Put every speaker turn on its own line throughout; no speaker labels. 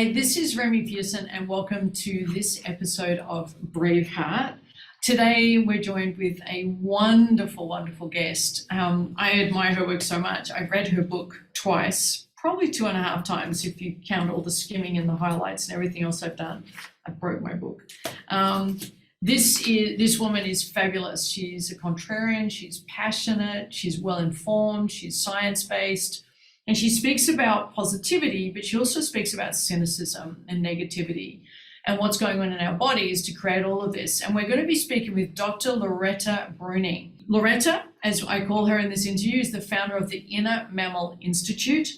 Hi, this is Remy Pearson and welcome to this episode of Braveheart. Today we're joined with a wonderful, wonderful guest. I admire her work so much. I've read her book twice, probably 2.5 times if you count all the skimming and the highlights and everything else I've done. I broke my book. This woman is fabulous. She's a contrarian, she's passionate, she's well-informed, she's science-based, and she speaks about positivity, but she also speaks about cynicism and negativity and what's going on in our bodies to create all of this. And we're going to be speaking with Dr. Loretta Breuning. Loretta, as I call her in this interview, is the founder of the Inner Mammal Institute.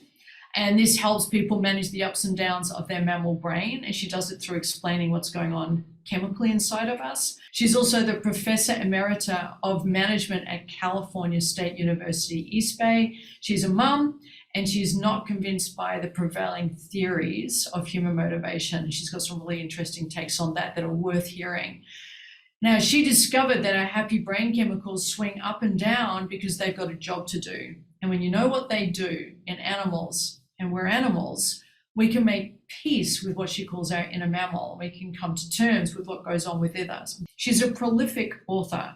And this helps people manage the ups and downs of their mammal brain. And she does it through explaining what's going on chemically inside of us. She's also the Professor Emerita of Management at California State University, East Bay. She's a mum, and she's not convinced by the prevailing theories of human motivation. She's got some really interesting takes on that are worth hearing. Now, she discovered that our happy brain chemicals swing up and down because they've got a job to do. And when you know what they do in animals, and we're animals, we can make peace with what she calls our inner mammal. We can come to terms with what goes on within us. She's a prolific author.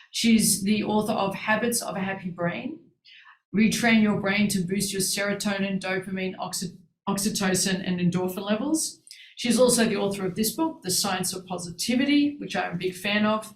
She's the author of Habits of a Happy Brain, Retrain Your Brain to Boost Your Serotonin, Dopamine, Oxytocin, and Endorphin Levels. She's also the author of this book, The Science of Positivity, which I'm a big fan of,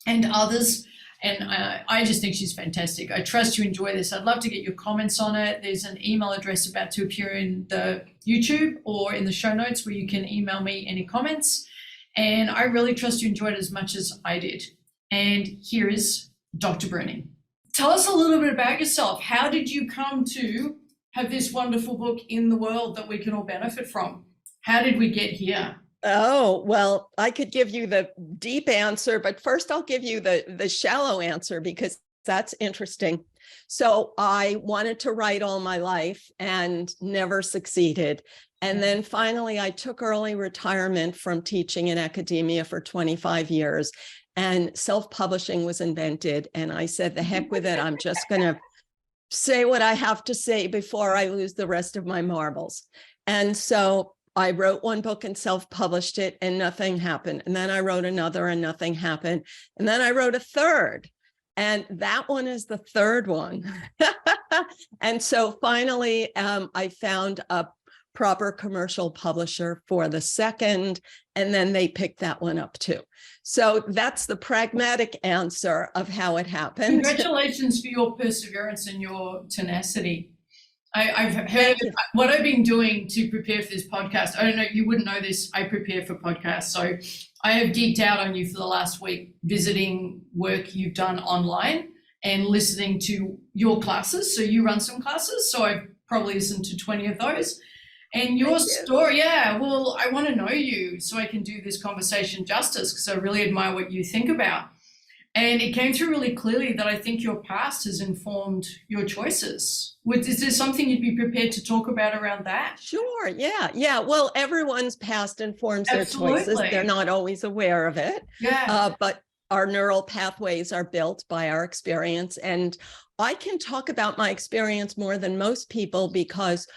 and others. And I just think she's fantastic. I trust you enjoy this. I'd love to get your comments on it. There's an email address about to appear in the YouTube or in the show notes where you can email me any comments. And I really trust you enjoyed it as much as I did. And here is Dr. Breuning. Tell us a little bit about yourself. How did you come to have this wonderful book in the world that we can all benefit from? How did we get here?
Oh, well, I could give you the deep answer, but first I'll give you the shallow answer because that's interesting. So I wanted to write all my life and never succeeded. And then finally, I took early retirement from teaching in academia for 25 years. And self-publishing was invented. And I said, the heck with it. I'm just going to say what I have to say before I lose the rest of my marbles. And so I wrote one book and self-published it and nothing happened. And then I wrote another and nothing happened. And then I wrote a third. And that one is the third one. And so finally, I found a proper commercial publisher for the second, and then they picked that one up too. So that's the pragmatic answer of how it happened.
Congratulations for your perseverance and your tenacity. I've heard what I've been doing to prepare for this podcast. I don't know, you wouldn't know this. I prepare for podcasts. So I have geeked out on you for the last week, visiting work you've done online and listening to your classes. So you run some classes. So I've probably listened to 20 of those. And your story, yeah, well, I want to know you so I can do this conversation justice because I really admire what you think about. And it came through really clearly that I think your past has informed your choices. Is there something you'd be prepared to talk about around that?
Sure, yeah. Well, everyone's past informs their choices. They're not always aware of it.
Yeah.
But our neural pathways are built by our experience. And I can talk about my experience more than most people because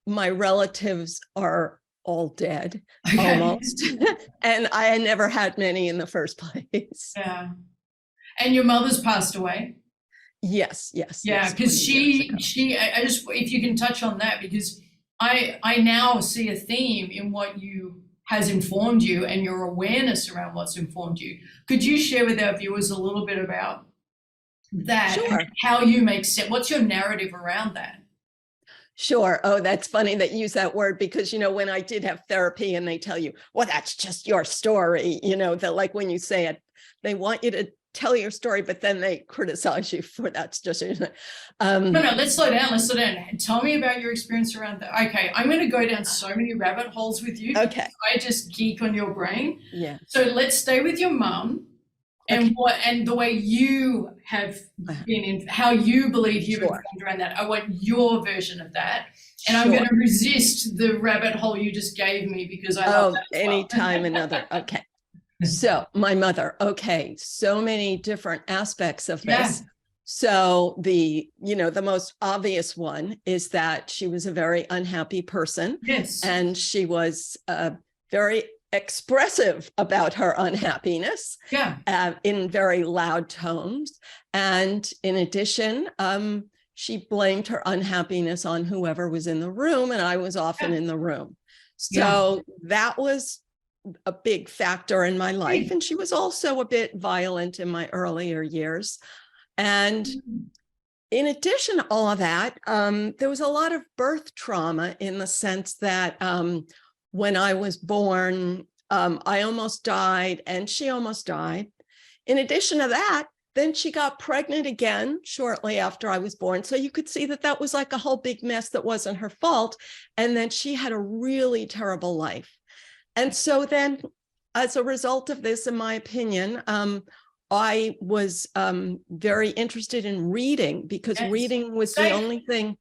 my relatives are all dead, almost. And I never had many in the first place.
Yeah. And your mother's passed away?
Yes.
Yeah, because I just, if you can touch on that, because I now see a theme in what has informed you and your awareness around what's informed you. Could you share with our viewers a little bit about that?
Sure.
And how you make sense? What's your narrative around that?
Sure. Oh, that's funny that you use that word because, when I did have therapy and they tell you, well, that's just your story, that like when you say it, they want you to tell your story, but then they criticize you for that's just
no, let's slow down. Tell me about your experience around that. Okay, I'm going to go down so many rabbit holes with you.
Okay.
I just geek on your brain.
Yeah.
So let's stay with your mum and and the way you have been in, how you believe you've informed around that. I want your version of that. And I'm going to resist the rabbit hole you just gave me because I love that as well.
Anytime another. Okay. So my mother, so many different aspects of this. So the most obvious one is that she was a very unhappy person.
Yes.
And she was very expressive about her unhappiness.
Yeah.
In very loud tones. And in addition, she blamed her unhappiness on whoever was in the room, and I was often in the room. So that was a big factor in my life. And she was also a bit violent in my earlier years. And in addition to all of that, there was a lot of birth trauma in the sense that when I was born, I almost died and she almost died. In addition to that, then she got pregnant again shortly after I was born. So you could see that that was like a whole big mess that wasn't her fault. And then she had a really terrible life. And so then as a result of this, in my opinion, I was very interested in reading because reading was the only thing,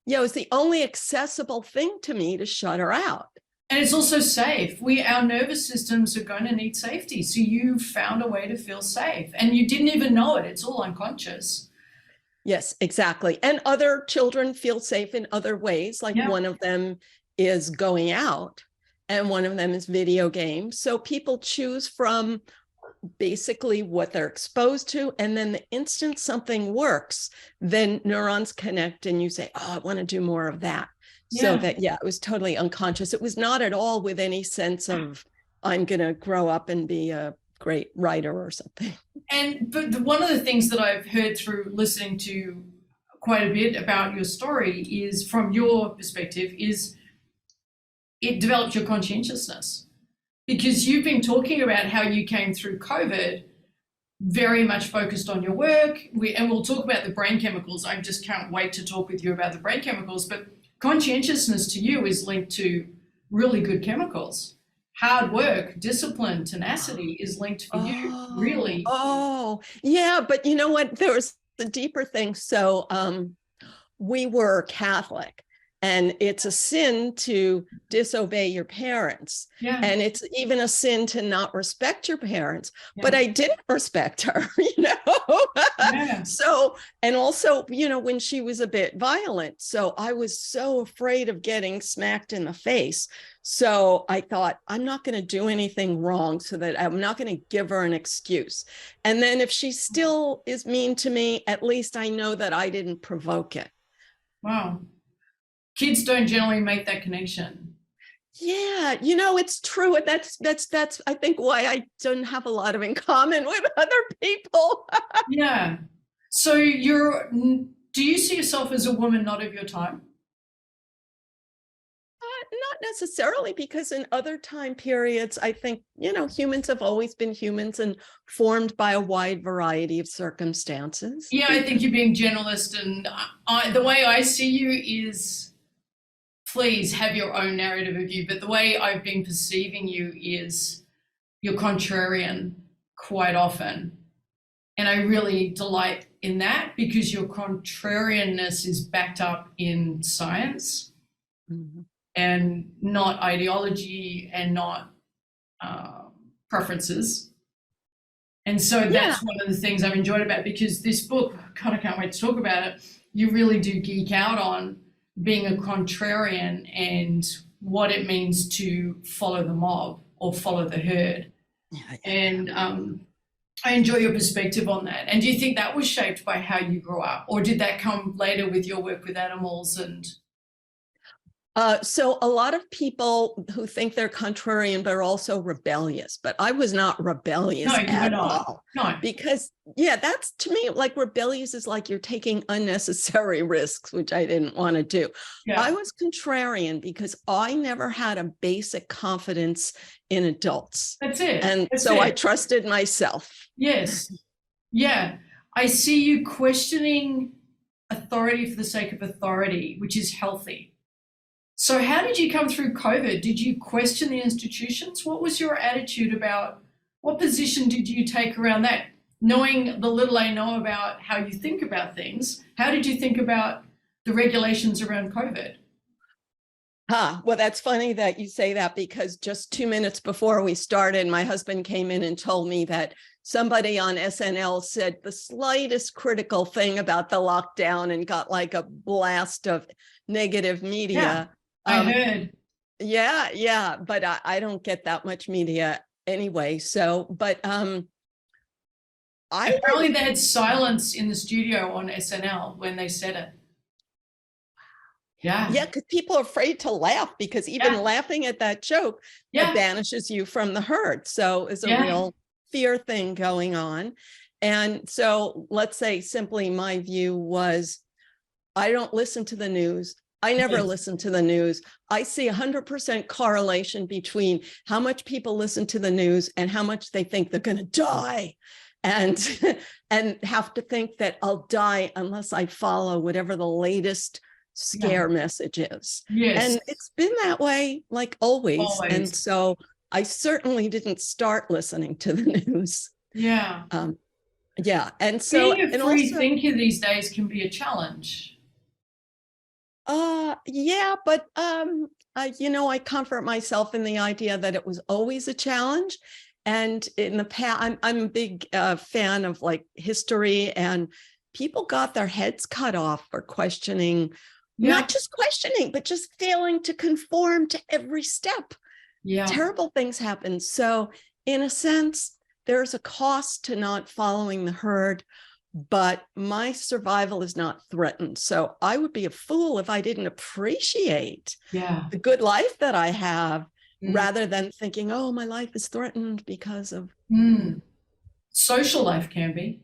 it was the only accessible thing to me to shut her out.
And it's also safe. Our nervous systems are going to need safety. So you found a way to feel safe and you didn't even know it. It's all unconscious.
Yes, exactly. And other children feel safe in other ways. Like one of them is going out and one of them is video games. So people choose from basically what they're exposed to. And then the instant something works, then neurons connect and you say, oh, I want to do more of that. So that, it was totally unconscious. It was not at all with any sense of I'm going to grow up and be a great writer or something.
But one of the things that I've heard through listening to quite a bit about your story is, from your perspective, is it developed your conscientiousness. Because you've been talking about how you came through COVID very much focused on your work. And we'll talk about the brain chemicals. I just can't wait to talk with you about the brain chemicals. But conscientiousness to you is linked to really good chemicals. Hard work, discipline, tenacity is linked for you, really.
Yeah. But you know what? There was the deeper thing. So we were Catholic. And it's a sin to disobey your parents. And it's even a sin to not respect your parents. But I didn't respect her, So, and also, when she was a bit violent. So I was so afraid of getting smacked in the face. So I thought, I'm not going to do anything wrong so that I'm not going to give her an excuse. And then if she still is mean to me, at least I know that I didn't provoke it.
Wow. Kids don't generally make that connection.
Yeah, it's true. And that's I think why I don't have a lot of in common with other people.
Yeah. So do you see yourself as a woman not of your time?
Not necessarily, because in other time periods, I think, humans have always been humans and formed by a wide variety of circumstances.
Yeah, I think you're being generalist. And the way I see you is, please have your own narrative of you. But the way I've been perceiving you is you're contrarian quite often. And I really delight in that because your contrarianness is backed up in science. Mm-hmm. And not ideology and not preferences. And so that's one of the things I've enjoyed about it, because this book, God, I can't wait to talk about it. You really do geek out on being a contrarian and what it means to follow the mob or follow the herd. And I enjoy your perspective on that. And do you think that was shaped by how you grew up, or did that come later with your work with animals? And
so a lot of people who think they're contrarian, but are also rebellious, but I was not rebellious at all.
No.
Because that's, to me, like, rebellious is like you're taking unnecessary risks, which I didn't want to do. Yeah. I was contrarian because I never had a basic confidence in adults.
That's it.
And I trusted myself.
Yes. Yeah. I see you questioning authority for the sake of authority, which is healthy. So how did you come through COVID? Did you question the institutions? What was your attitude about, what position did you take around that? Knowing the little I know about how you think about things, how did you think about the regulations around COVID?
Well, that's funny that you say that, because just 2 minutes before we started, my husband came in and told me that somebody on SNL said the slightest critical thing about the lockdown and got like a blast of negative media.
I heard.
Yeah, but I don't get that much media anyway. So, but
Apparently they had silence in the studio on SNL when they said it. Yeah,
because people are afraid to laugh, because even laughing at that joke, it banishes you from the herd. So it's a real fear thing going on. And so let's say simply my view was, I don't listen to the news. I never listen to the news. I see 100% correlation between how much people listen to the news and how much they think they're going to die. And have to think that I'll die unless I follow whatever the latest scare message is. And it's been that way like always. And so I certainly didn't start listening to the news. And so
being a free thinker these days can be a challenge.
But I comfort myself in the idea that it was always a challenge. And in the past, I'm a big fan of like history, and people got their heads cut off for questioning, not just questioning, but just failing to conform to every step. Terrible things happen. So in a sense, there's a cost to not following the herd, but my survival is not threatened. So I would be a fool if I didn't appreciate the good life that I have, rather than thinking, oh, my life is threatened because of.
Social life can be.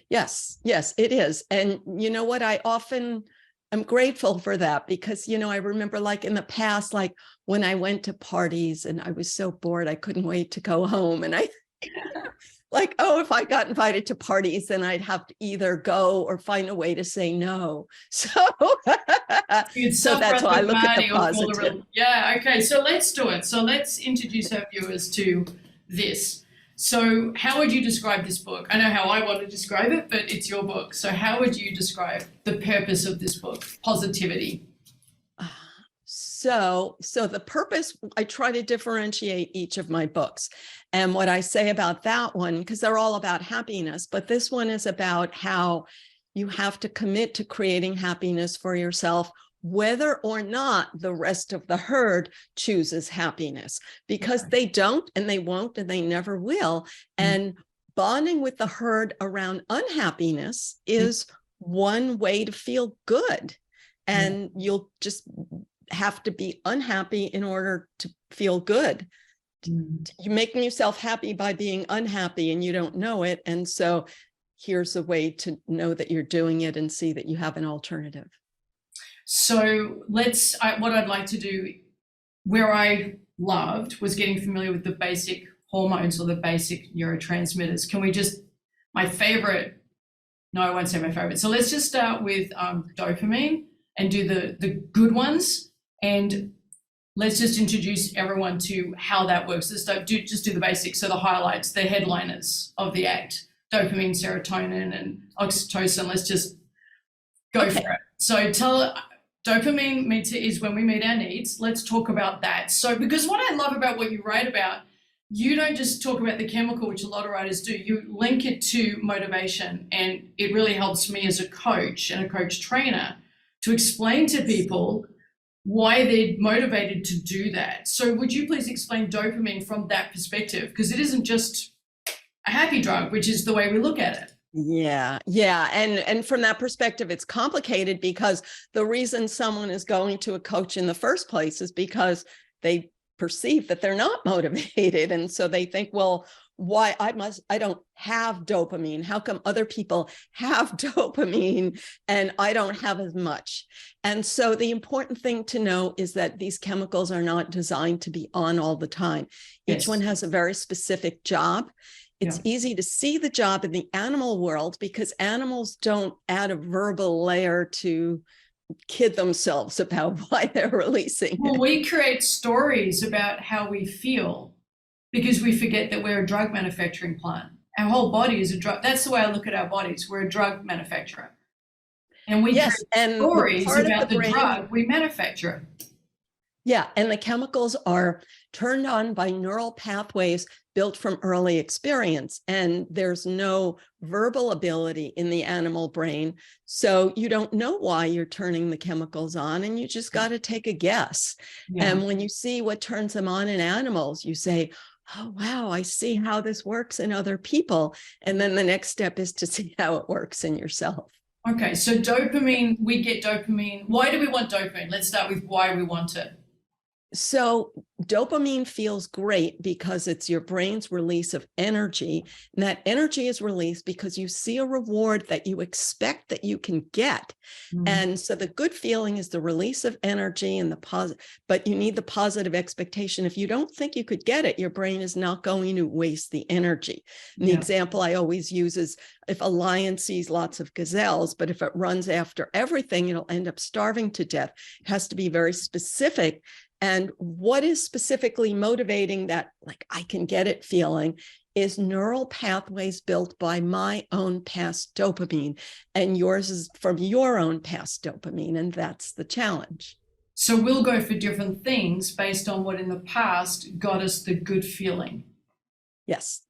Yes, it is. And you know what? I'm grateful for that, because, I remember like in the past, like when I went to parties and I was so bored, I couldn't wait to go home. And I like, if I got invited to parties, then I'd have to either go or find a way to say no. So, so that's why I look at the positive.
Okay. So let's do it. So let's introduce our viewers to this. So how would you describe this book? I know how I want to describe it, but it's your book. So how would you describe the purpose of this book? Positivity.
So the purpose, I try to differentiate each of my books. And what I say about that one, because they're all about happiness, but this one is about how you have to commit to creating happiness for yourself, whether or not the rest of the herd chooses happiness, because they don't, and they won't, and they never will. And bonding with the herd around unhappiness is one way to feel good. And you'll just have to be unhappy in order to feel good. You're making yourself happy by being unhappy, and you don't know it. And so here's a way to know that you're doing it and see that you have an alternative.
So what I'd like to do, where I loved was getting familiar with the basic hormones or the basic neurotransmitters. Can we my favorite, no, I won't say my favorite. So let's just start with dopamine and do the good ones. And let's just introduce everyone to how that works. Let's just do the basics. So the highlights, the headliners of the act, dopamine, serotonin, and oxytocin. Let's just go for it. So dopamine is when we meet our needs. Let's talk about that. So, because what I love about what you write about, you don't just talk about the chemical, which a lot of writers do, you link it to motivation. And it really helps me as a coach and a coach trainer to explain to people why they're motivated to do that. So would you please explain dopamine from that perspective? Because it isn't just a happy drug, which is the way we look at it.
Yeah. And from that perspective, it's complicated, because the reason someone is going to a coach in the first place is because they perceive that they're not motivated. And so they think, well, why I don't have dopamine? How come other people have dopamine and I don't have as much? And so the important thing to know is that these chemicals are not designed to be on all the time. Each one has a very specific job. It's easy to see the job in the animal world because animals don't add a verbal layer to kid themselves about why they're releasing.
Well, we create stories about how we feel because we forget that we're a drug manufacturing plant. Our whole body is a drug. That's the way I look at our bodies. We're a drug manufacturer. And we create stories about the drug we manufacture.
Yeah, and the chemicals are turned on by neural pathways built from early experience, and there's no verbal ability in the animal brain. So you don't know why you're turning the chemicals on, and you just got to take a guess.
Yeah.
And when you see what turns them on in animals, you say, oh, wow, I see how this works in other people. And then the next step is to see how it works in yourself.
Okay, so dopamine, we get dopamine. Why do we want dopamine? Let's start with why we want it.
So dopamine feels great because it's your brain's release of energy. And that energy is released because you see a reward that you expect that you can get. And so the good feeling is the release of energy and the positive, but you need the positive expectation. If you don't think you could get it, your brain is not going to waste the energy. And the example I always use is if a lion sees lots of gazelles, but if it runs after everything, it'll end up starving to death. It has to be very specific. And what is specifically motivating that, like, I can get it feeling is neural pathways built by my own past dopamine, and yours is from your own past dopamine. And that's the challenge.
So we'll go for different things based on what in the past got us the good feeling.
Yes.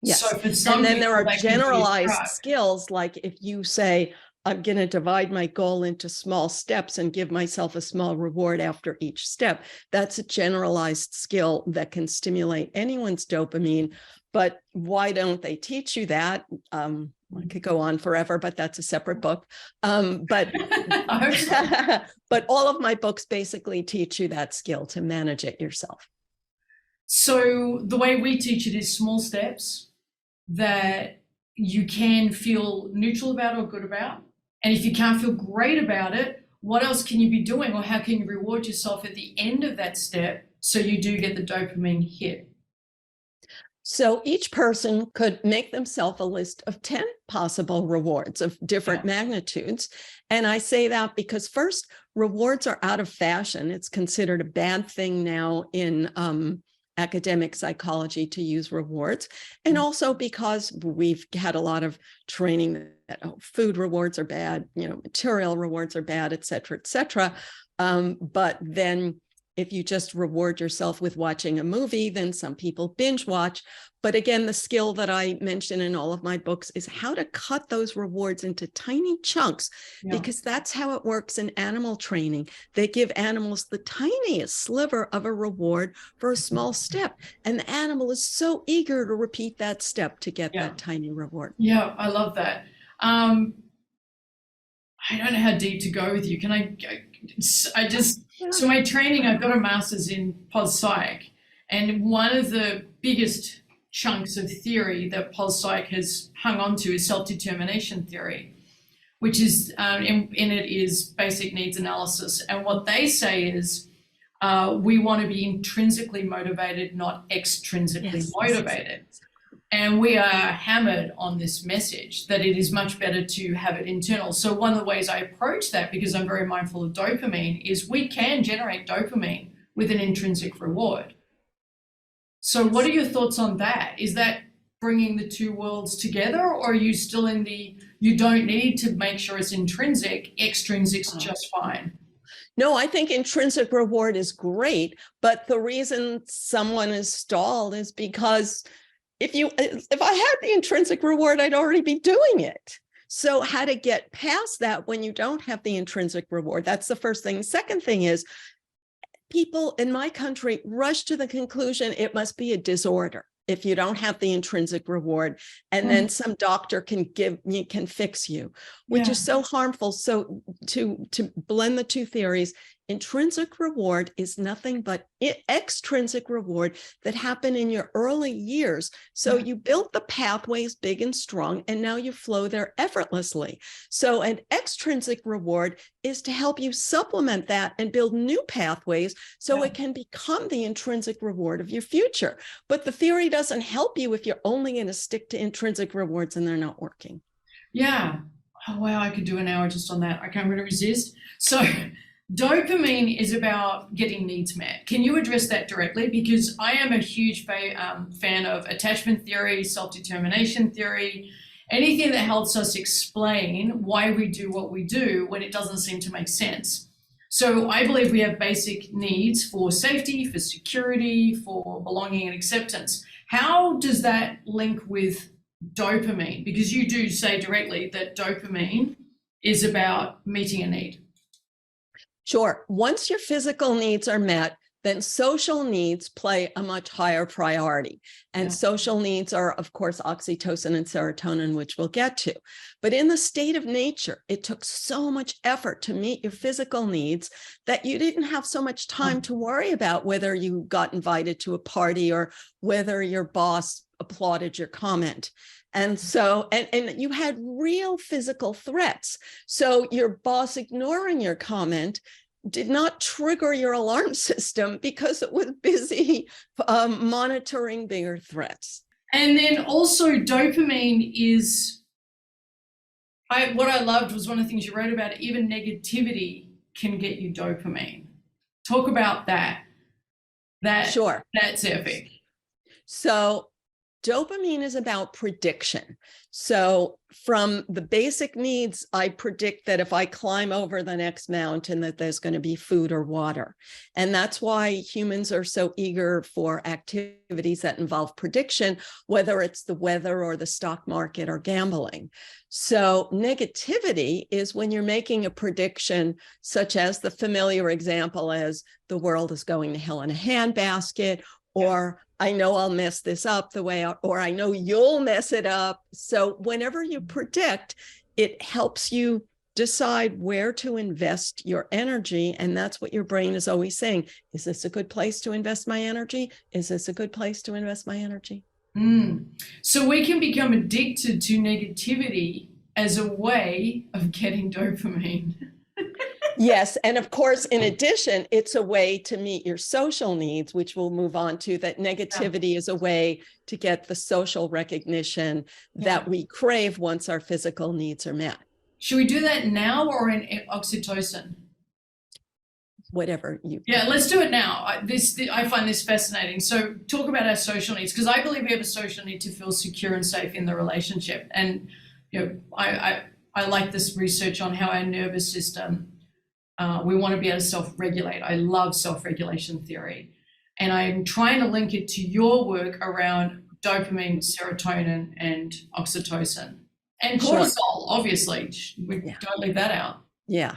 Yes.
So for some
and then there are
people,
generalized skills, like if you say, I'm going to divide my goal into small steps and give myself a small reward after each step. That's a generalized skill that can stimulate anyone's dopamine. But why don't they teach you that? I could go on forever, but that's a separate book. But all of my books basically teach you that skill to manage it yourself.
So the way we teach it is small steps that you can feel neutral about or good about. And if you can't feel great about it, what else can you be doing, or how can you reward yourself at the end of that step so you do get the dopamine hit?
So each person could make themselves a list of 10 possible rewards of different magnitudes. And I say that because first, rewards are out of fashion. It's considered a bad thing now in academic psychology to use rewards. And also because we've had a lot of training that food rewards are bad, material rewards are bad, et cetera, et cetera. But then if you just reward yourself with watching a movie, then some people binge watch. But again, the skill that I mention in all of my books is how to cut those rewards into tiny chunks, because that's how it works in animal training. They give animals the tiniest sliver of a reward for a small step. And the animal is so eager to repeat that step to get that tiny reward.
Yeah, I love that. I don't know how deep to go with you. So my training, I've got a master's in pos psych, and one of the biggest chunks of theory that pos psych has hung on to is self-determination theory, which is in it is basic needs analysis. And what they say is we want to be intrinsically motivated, not extrinsically motivated. And we are hammered on this message that it is much better to have it internal. So one of the ways I approach that, because I'm very mindful of dopamine, is we can generate dopamine with an intrinsic reward. So what are your thoughts on that? Is that bringing the two worlds together, or are you still in you don't need to make sure it's intrinsic, extrinsic's just fine?
No, I think intrinsic reward is great, but the reason someone is stalled is because if I had the intrinsic reward, I'd already be doing it. So how to get past that when you don't have the intrinsic reward? That's the first thing. The second thing is people in my country rush to the conclusion it must be a disorder if you don't have the intrinsic reward, and then some doctor can fix you, which is so harmful. So to blend the two theories, intrinsic reward is nothing but extrinsic reward that happen in your early years. So you built the pathways big and strong, and now you flow there effortlessly. So an extrinsic reward is to help you supplement that and build new pathways so it can become the intrinsic reward of your future. But the theory doesn't help you if you're only going to stick to intrinsic rewards and they're not working. Yeah.
Oh, wow. I could do an hour just on that. I can't really resist. So dopamine is about getting needs met. Can you address that directly? Because I am a huge fan of attachment theory, self-determination theory, anything that helps us explain why we do what we do when it doesn't seem to make sense. So I believe we have basic needs for safety, for security, for belonging and acceptance. How does that link with dopamine? Because you do say directly that dopamine is about meeting a need.
Sure. Once your physical needs are met, then social needs play a much higher priority. And social needs are, of course, oxytocin and serotonin, which we'll get to. But in the state of nature, it took so much effort to meet your physical needs that you didn't have so much time to worry about whether you got invited to a party or whether your boss applauded your comment. And so, and you had real physical threats. So your boss ignoring your comment did not trigger your alarm system because it was busy monitoring bigger threats.
And then also dopamine is, what I loved was one of the things you wrote about it, even negativity can get you dopamine. Talk about that.
Sure.
That's epic.
So dopamine is about prediction. So from the basic needs, I predict that if I climb over the next mountain, that there's going to be food or water. And that's why humans are so eager for activities that involve prediction, whether it's the weather or the stock market or gambling. So negativity is when you're making a prediction, such as the familiar example as the world is going to hell in a handbasket, or I know I'll mess this up the way, or I know you'll mess it up. So whenever you predict, it helps you decide where to invest your energy. And that's what your brain is always saying. Is this a good place to invest my energy? Is this a good place to invest my energy?
So we can become addicted to negativity as a way of getting dopamine.
Yes. And of course, in addition, it's a way to meet your social needs, which we'll move on to, that negativity is a way to get the social recognition that we crave once our physical needs are met.
Should we do that now or in oxytocin?
Whatever you.
Yeah, let's do it now. I find this fascinating. So talk about our social needs, because I believe we have a social need to feel secure and safe in the relationship. And I like this research on how our nervous system, we want to be able to self-regulate. I love self-regulation theory. And I'm trying to link it to your work around dopamine, serotonin, and oxytocin. And cortisol, obviously. We don't leave that out.
Yeah.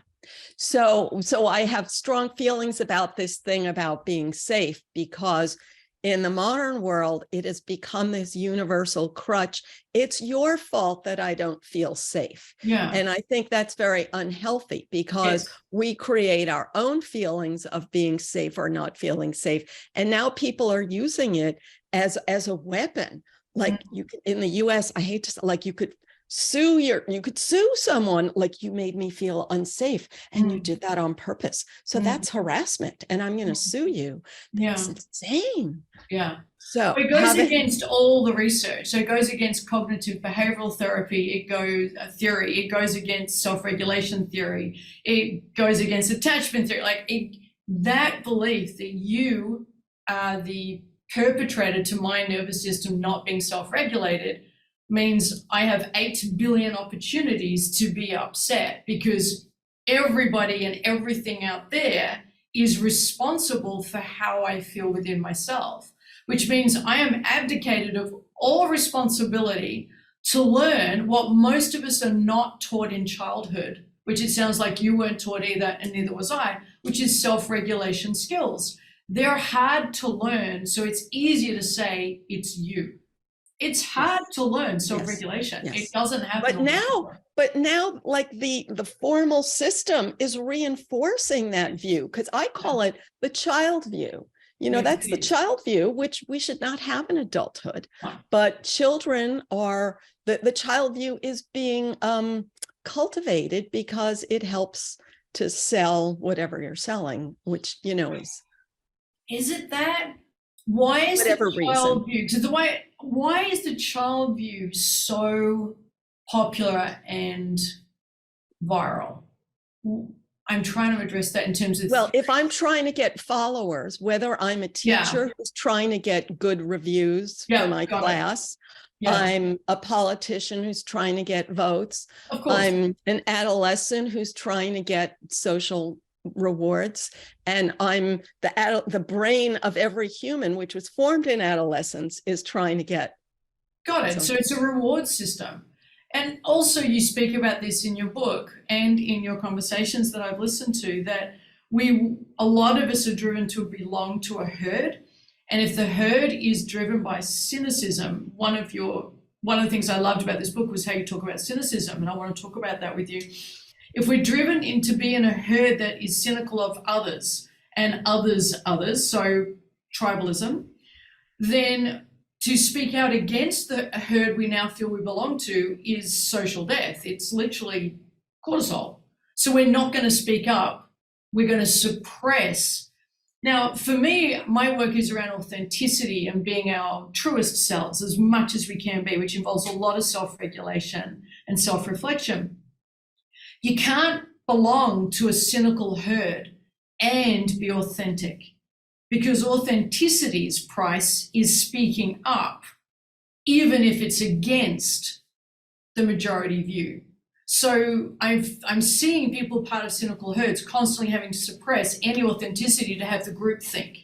So I have strong feelings about this thing about being safe, because in the modern world, it has become this universal crutch. It's your fault that I don't feel safe.
Yeah.
And I think that's very unhealthy, because we create our own feelings of being safe or not feeling safe. And now people are using it as a weapon. Like you could, in the US, I hate to say, like you could sue someone, like, you made me feel unsafe and you did that on purpose. So that's harassment and I'm going to sue you. That's insane.
Yeah.
So
it goes against all the research. So it goes against cognitive behavioral therapy. It goes against self-regulation theory. It goes against attachment theory. That belief that you are the perpetrator to my nervous system not being self-regulated means I have 8 billion opportunities to be upset, because everybody and everything out there is responsible for how I feel within myself, which means I am abdicated of all responsibility to learn what most of us are not taught in childhood, which it sounds like you weren't taught either, and neither was I, which is self-regulation skills. They're hard to learn, so it's easier to say it's you. It's hard to learn self-regulation.
Yes.
It doesn't happen.
But now, like the formal system is reinforcing that view, because I call it the child view. That's the child view, which we should not have in adulthood. But children are, the child view is being cultivated because it helps to sell whatever you're selling, which, is.
Is it that? Why is
whatever
the child view? Why is the child view so popular and viral? I'm trying to address that in terms of.
Well, if I'm trying to get followers, whether I'm a teacher who's trying to get good reviews for my class, I'm a politician who's trying to get votes,
of course.
I'm an adolescent who's trying to get social rewards. And I'm the brain of every human, which was formed in adolescence, is trying to get.
Got it. So it's a reward system. And also you speak about this in your book and in your conversations that I've listened to, that a lot of us are driven to belong to a herd. And if the herd is driven by cynicism, one of the things I loved about this book was how you talk about cynicism, and I want to talk about that with you. If we're driven into being a herd that is cynical of others and others, so tribalism, then to speak out against the herd we now feel we belong to is social death. It's literally cortisol. So we're not going to speak up. We're going to suppress. Now, for me, my work is around authenticity and being our truest selves as much as we can be, which involves a lot of self-regulation and self-reflection. You can't belong to a cynical herd and be authentic, because authenticity's price is speaking up, even if it's against the majority view. So I'm seeing people part of cynical herds constantly having to suppress any authenticity to have the group think.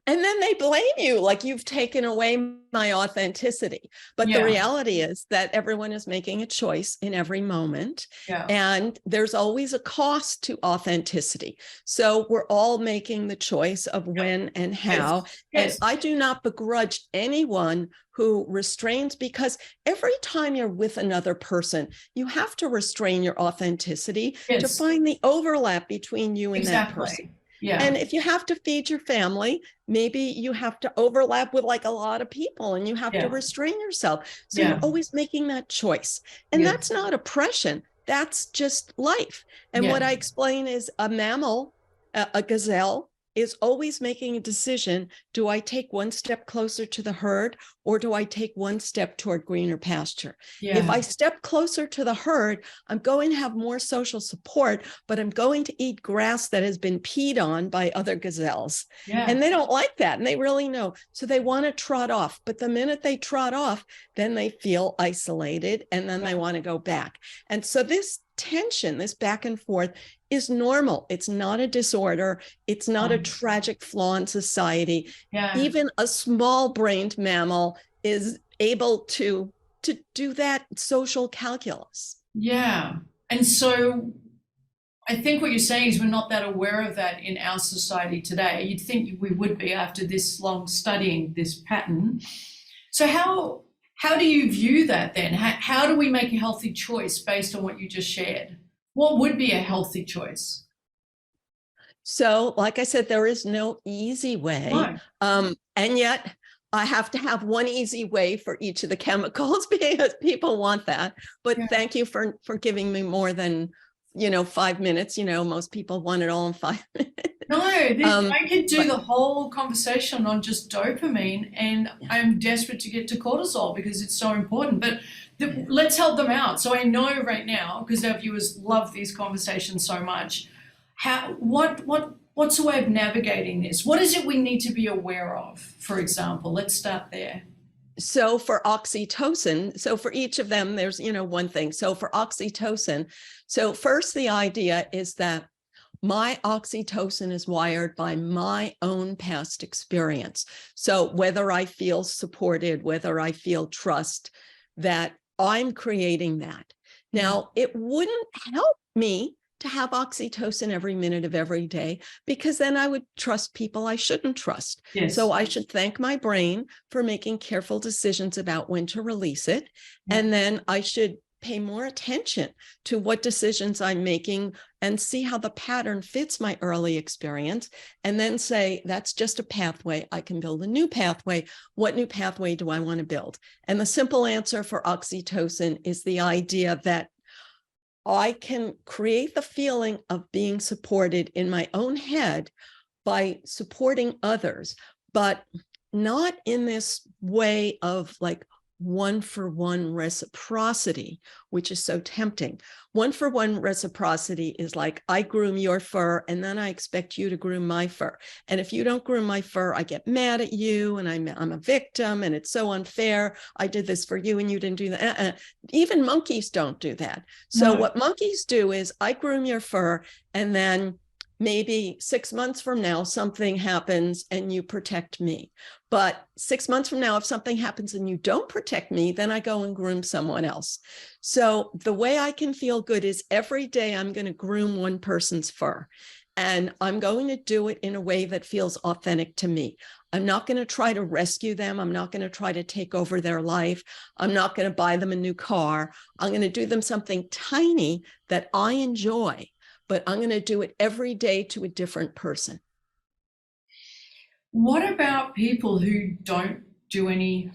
And then they blame you, like you've taken away my authenticity. But the reality is that everyone is making a choice in every moment.
Yeah.
And there's always a cost to authenticity. So we're all making the choice of when and how.
Yes.
And I do not begrudge anyone who restrains, because every time you're with another person, you have to restrain your authenticity to find the overlap between you and that person.
Yeah.
And if you have to feed your family, maybe you have to overlap with like a lot of people and you have to restrain yourself. So you're always making that choice. And that's not oppression. That's just life. And what I explain is a mammal, a gazelle, is always making a decision. Do I take one step closer to the herd, or do I take one step toward greener pasture? Yeah. If I step closer to the herd, I'm going to have more social support, but I'm going to eat grass that has been peed on by other gazelles. Yeah. And they don't like that. And they really know. So they want to trot off. But the minute they trot off, then they feel isolated, and then they want to go back. And so this tension, this back and forth, is normal. It's not a disorder. It's not a tragic flaw in society. Yeah. Even a small-brained mammal is able to do that social calculus. Yeah. And so I think what you're saying is we're not that aware of that in our society today. You'd think we would be after this long studying this pattern. So how do you view that then? How do we make a healthy choice based on what you just shared? What would be a healthy choice? So, like I said, there is no easy way. No. And yet I have to have one easy way for each of the chemicals because people want that. But thank you for giving me more than 5 minutes. Most people want it all in 5 minutes. No, I could do the whole conversation on just dopamine, and I'm desperate to get to cortisol because it's so important. But let's help them out. So I know right now, because our viewers love these conversations so much, what's the way of navigating this? What is it we need to be aware of, for example? Let's start there. So for oxytocin, so for each of them, there's, one thing. So for oxytocin, so first the idea is that my oxytocin is wired by my own past experience. So whether I feel supported, whether I feel trust, that I'm creating that. Now, it wouldn't help me to have oxytocin every minute of every day, because then I would trust people I shouldn't trust. Yes. So I should thank my brain for making careful decisions about when to release it. And then I should pay more attention to what decisions I'm making and see how the pattern fits my early experience, and then say, that's just a pathway. I can build a new pathway. What new pathway do I want to build? And the simple answer for oxytocin is the idea that I can create the feeling of being supported in my own head by supporting others, but not in this way of like one-for-one reciprocity, which is so tempting. One-for-one reciprocity is like, I groom your fur and then I expect you to groom my fur. And if you don't groom my fur, I get mad at you and I'm a victim and it's so unfair. I did this for you and you didn't do that. Even monkeys don't do that. So what monkeys do is I groom your fur, and then maybe 6 months from now, something happens and you protect me. But 6 months from now, if something happens and you don't protect me, then I go and groom someone else. So the way I can feel good is every day I'm going to groom one person's fur. And I'm going to do it in a way that feels authentic to me. I'm not going to try to rescue them. I'm not going to try to take over their life. I'm not going to buy them a new car. I'm going to do them something tiny that I enjoy, but I'm going to do it every day to a different person.
What about people who don't do any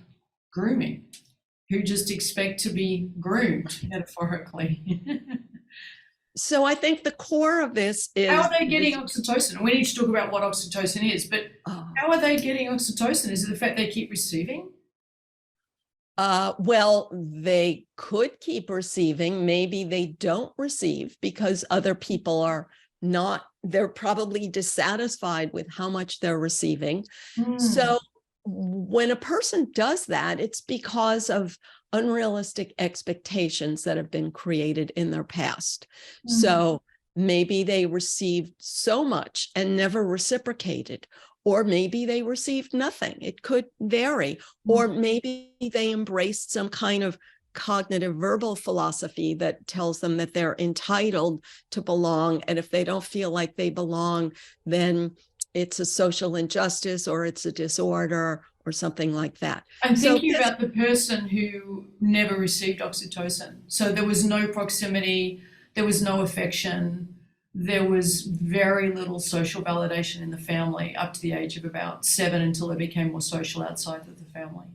grooming, who just expect to be groomed, metaphorically?
So I think the core of this is...
How are they getting oxytocin? We need to talk about what oxytocin is, but how are they getting oxytocin? Is it the fact they keep receiving?
Well, they could keep receiving. Maybe they don't receive because other people are not, they're probably dissatisfied with how much they're receiving. So when a person does that, it's because of unrealistic expectations that have been created in their past. So maybe they received so much and never reciprocated, or maybe they received nothing. It could vary, or maybe they embraced some kind of cognitive verbal philosophy that tells them that they're entitled to belong. And if they don't feel like they belong, then it's a social injustice or it's a disorder or something like that.
I'm thinking about the person who never received oxytocin. So there was no proximity, there was no affection, there was very little social validation in the family up to the age of about 7 until they became more social outside of the family.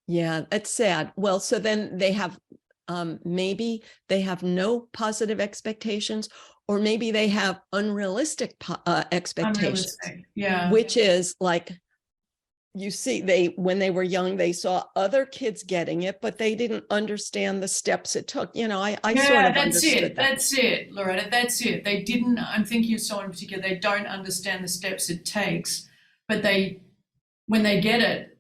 Yeah, it's sad. Well, so then they have, maybe they have no positive expectations, or maybe they have unrealistic expectations, which is like, you see, when they were young, they saw other kids getting it, but they didn't understand the steps it took. You know, I sort of understood that.
That's it, Loretta, that's it. They didn't, I'm thinking of someone in particular, they don't understand the steps it takes, but when they get it,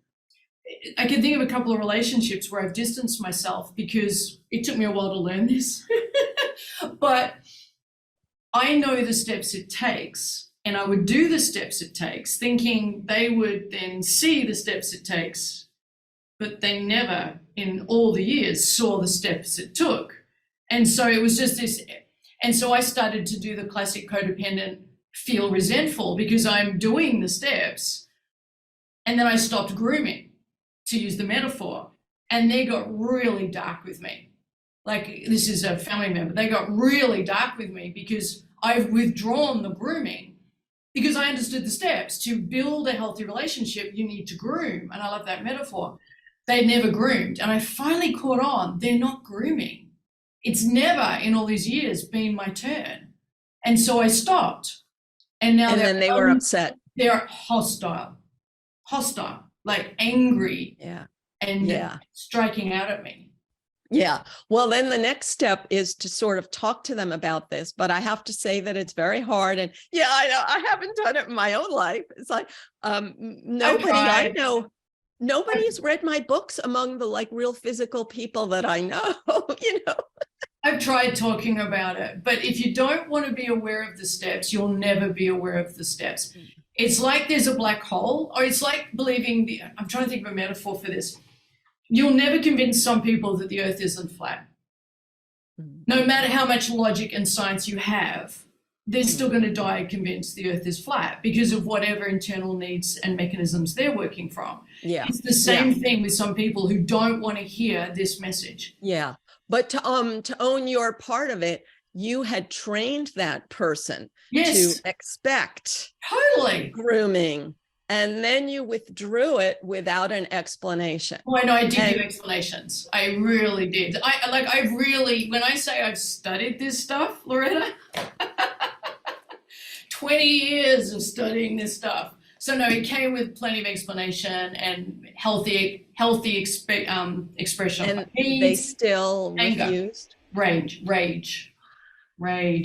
I can think of a couple of relationships where I've distanced myself because it took me a while to learn this, but I know the steps it takes. And I would do the steps it takes, thinking they would then see the steps it takes, but they never, in all the years, saw the steps it took. And so it was just this, and so I started to do the classic codependent feel resentful because I'm doing the steps, and then I stopped grooming, to use the metaphor, and they got really dark with me. Like, this is a family member, they got really dark with me because I've withdrawn the grooming. Because I understood the steps. To build a healthy relationship, you need to groom. And I love that metaphor. They never groomed. And I finally caught on, they're not grooming. It's never in all these years been my turn. And so I stopped. And now
then they were upset.
They're hostile, like angry and striking out at me.
Yeah. Well, then the next step is to sort of talk to them about this. But I have to say that it's very hard. And yeah, I know I haven't done it in my own life. It's like nobody I know, nobody's read my books among the like real physical people that I know, you know.
I've tried talking about it, but if you don't want to be aware of the steps, you'll never be aware of the steps. It's like there's a black hole, or it's like believing I'm trying to think of a metaphor for this. You'll never convince some people that the earth isn't flat. No matter how much logic and science you have, they're still going to die convinced the earth is flat because of whatever internal needs and mechanisms they're working from. Yeah. It's the same thing with some people who don't want to hear this message.
Yeah. But to own your part of it, you had trained that person to expect grooming. And then you withdrew it without an explanation.
Oh, I know, I did give explanations. I really did. When I say I've studied this stuff, Loretta, 20 years of studying this stuff. So no, it came with plenty of explanation and healthy expression.
And they still refused?
Rage,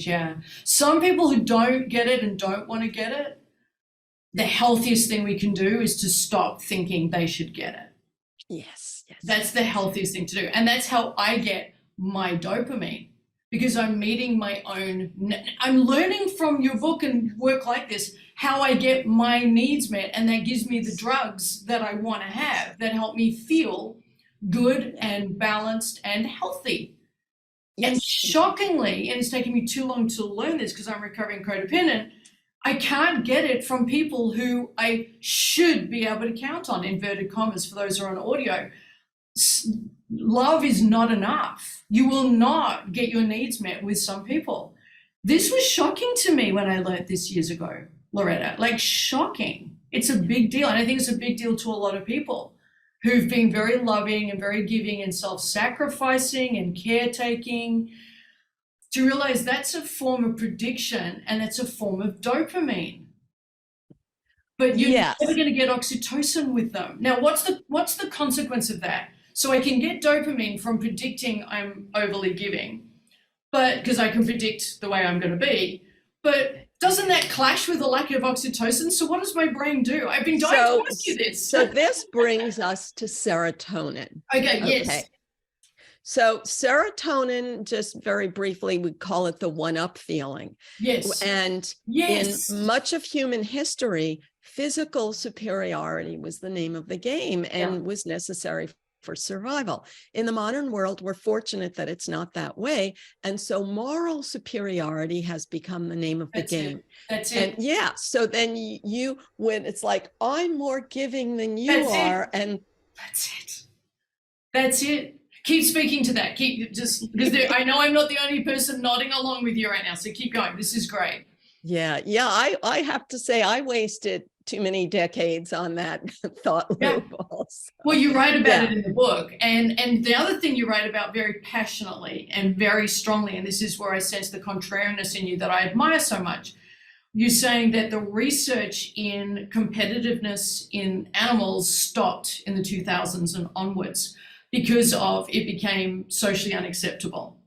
yeah. Some people who don't get it and don't want to get it, the healthiest thing we can do is to stop thinking they should get it.
Yes.
That's the healthiest thing to do. And that's how I get my dopamine. because I'm meeting my own, I'm learning from your book and work like this, how I get my needs met. And that gives me the drugs that I want to have that help me feel good and balanced and healthy. Yes. And shockingly, and it's taken me too long to learn this because I'm recovering codependent, I can't get it from people who I should be able to count on, inverted commas, for those who are on audio. Love is not enough. You will not get your needs met with some people. This was shocking to me when I learned this years ago, Loretta, like shocking. It's a big deal. And I think it's a big deal to a lot of people who've been very loving and very giving and self-sacrificing and caretaking, to realize that's a form of prediction and it's a form of dopamine. But you're never going to get oxytocin with them. Now, what's the consequence of that? So I can get dopamine from predicting I'm overly giving, but because I can predict the way I'm going to be, but doesn't that clash with the lack of oxytocin? So what does my brain do? I've been dying to ask you this.
So this brings us to serotonin.
Okay, yes.
Okay. So serotonin, just very briefly, we call it the one-up feeling.
Yes.
And in much of human history, physical superiority was the name of the game and was necessary for survival. In the modern world, we're fortunate that it's not that way. And so moral superiority has become the name of the game.
That's it.
And so then you, when it's like, I'm more giving than you are. And
that's it. Keep speaking to that. Keep just, because I know I'm not the only person nodding along with you right now. So keep going. This is great.
Yeah. I have to say I wasted too many decades on that thought loop also.
Well, you write about it in the book. And the other thing you write about very passionately and very strongly, and this is where I sense the contrarianness in you that I admire so much. You're saying that the research in competitiveness in animals stopped in the 2000s and onwards because of it became socially unacceptable.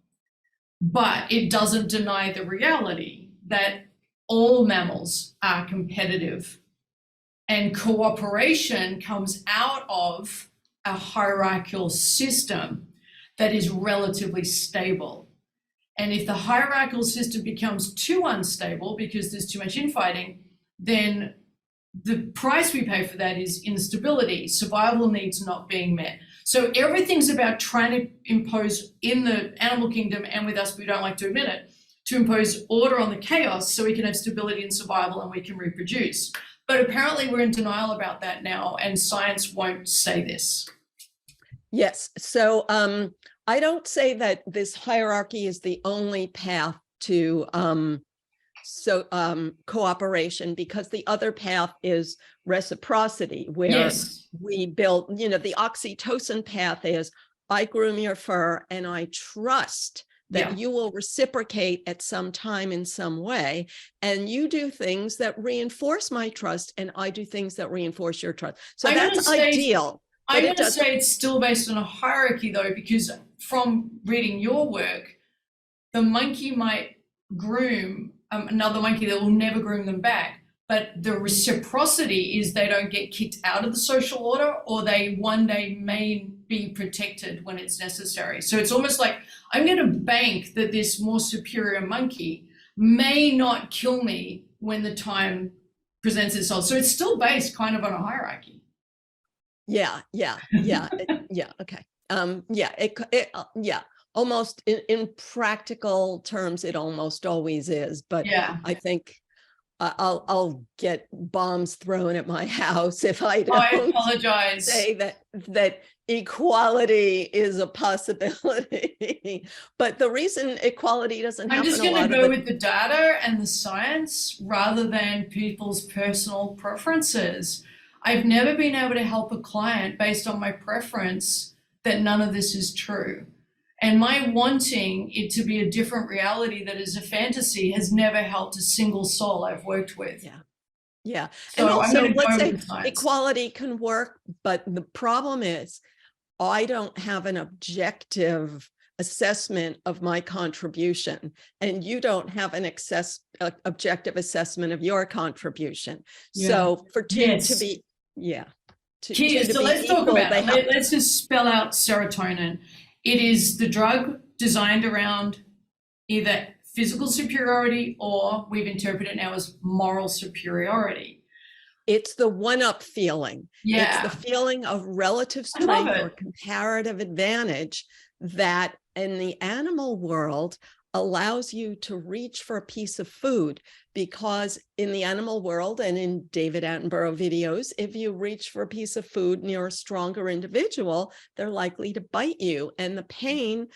But it doesn't deny the reality that all mammals are competitive, and cooperation comes out of a hierarchical system that is relatively stable. And if the hierarchical system becomes too unstable because there's too much infighting, then the price we pay for that is instability, survival needs not being met. So everything's about trying to impose in the animal kingdom, and with us, but we don't like to admit it, to impose order on the chaos so we can have stability and survival and we can reproduce. But apparently we're in denial about that now, and science won't say this.
Yes. So I don't say that this hierarchy is the only path to cooperation, because the other path is reciprocity, where we build, the oxytocin path is I groom your fur and I trust that you will reciprocate at some time in some way, and you do things that reinforce my trust and I do things that reinforce your trust. So that's ideal.
I'm going to say it's still based on a hierarchy though, because from reading your work, the monkey might groom another monkey that will never groom them back. But the reciprocity is they don't get kicked out of the social order, or they one day may be protected when it's necessary. So it's almost like I'm going to bank that this more superior monkey may not kill me when the time presents itself. So it's still based kind of on a hierarchy.
Yeah. Okay. Almost in practical terms, it almost always is. But I think I'll get bombs thrown at my house if I don't
I apologize.
Say that equality is a possibility. But the reason equality doesn't happen,
I'm just going to go with the data and the science rather than people's personal preferences. I've never been able to help a client based on my preference that none of this is true. And my wanting it to be a different reality that is a fantasy has never helped a single soul I've worked with.
Yeah.
So
and also, let's say equality can work, but the problem is I don't have an objective assessment of my contribution, and you don't have an objective assessment of your contribution. So for two to be,
so let's talk about it. Let's just spell out serotonin. It is the drug designed around either physical superiority or we've interpreted it now as moral superiority.
It's the one-up feeling.
Yeah.
It's the feeling of relative strength or comparative advantage that in the animal world allows you to reach for a piece of food, because in the animal world and in David Attenborough videos, if you reach for a piece of food near a stronger individual, they're likely to bite you. And the pain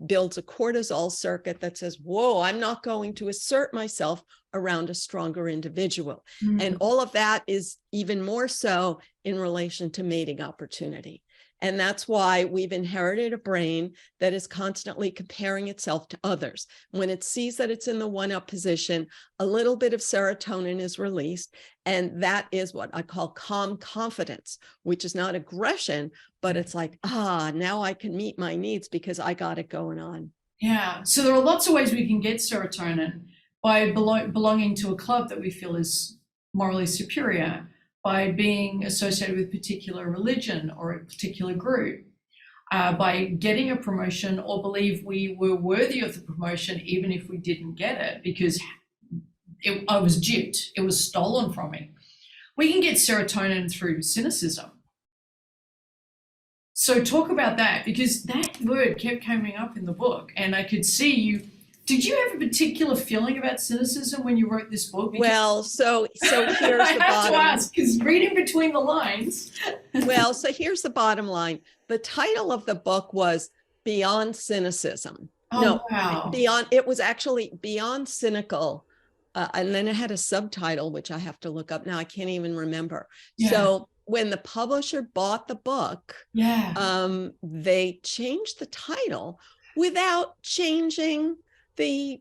builds a cortisol circuit that says, whoa, I'm not going to assert myself around a stronger individual. And all of that is even more so in relation to mating opportunity. And that's why we've inherited a brain that is constantly comparing itself to others. When it sees that it's in the one-up position, a little bit of serotonin is released. And that is what I call calm confidence, which is not aggression, but it's like, now I can meet my needs because I got it going on.
Yeah. So there are lots of ways we can get serotonin by belonging to a club that we feel is morally superior, by being associated with a particular religion or a particular group, by getting a promotion or believe we were worthy of the promotion even if we didn't get it because I was gypped, it was stolen from me. We can get serotonin through cynicism. So talk about that, because that word kept coming up in the book and I could see you. Did you have a particular feeling about cynicism when you wrote this book? Because
well, so here's the
I have
bottom.
to ask, because reading between the lines.
Well, so here's the bottom line. The title of the book was Beyond Cynicism.
Wow.
It was actually Beyond Cynical. And then it had a subtitle, which I have to look up now. I can't even remember. Yeah. So when the publisher bought the book, they changed the title without changing the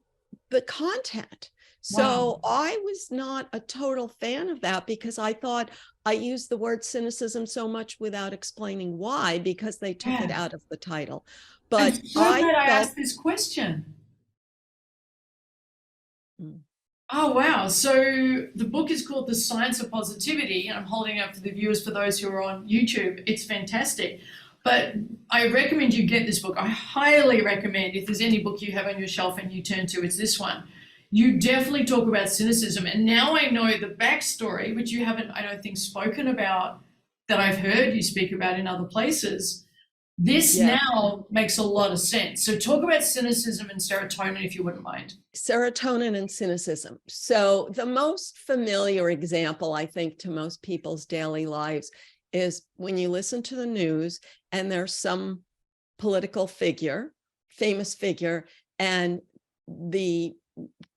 content. So I was not a total fan of that because I thought I used the word cynicism so much without explaining why, because they took it out of the title. But
I'm so glad I asked this question. Oh, wow. So the book is called The Science of Positivity, and I'm holding it up to the viewers for those who are on YouTube. It's fantastic. But I recommend you get this book. I highly recommend, if there's any book you have on your shelf and you turn to, it's this one. You definitely talk about cynicism. And now I know the backstory, which you haven't, I don't think, spoken about, that I've heard you speak about in other places. This now makes a lot of sense. So talk about cynicism and serotonin, if you wouldn't mind.
Serotonin and cynicism. So the most familiar example, I think, to most people's daily lives is when you listen to the news and there's some political figure, famous figure, and the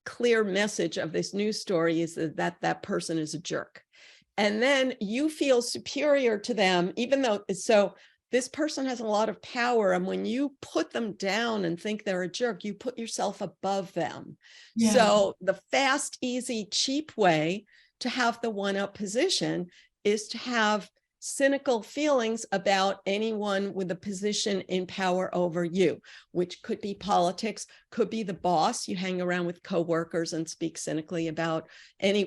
clear message of this news story is that person is a jerk. And then you feel superior to them, even though, so this person has a lot of power. And when you put them down and think they're a jerk, you put yourself above them. Yeah. So the fast, easy, cheap way to have the one-up position is to have cynical feelings about anyone with a position in power over you, which could be politics, could be the boss. You hang around with coworkers and speak cynically about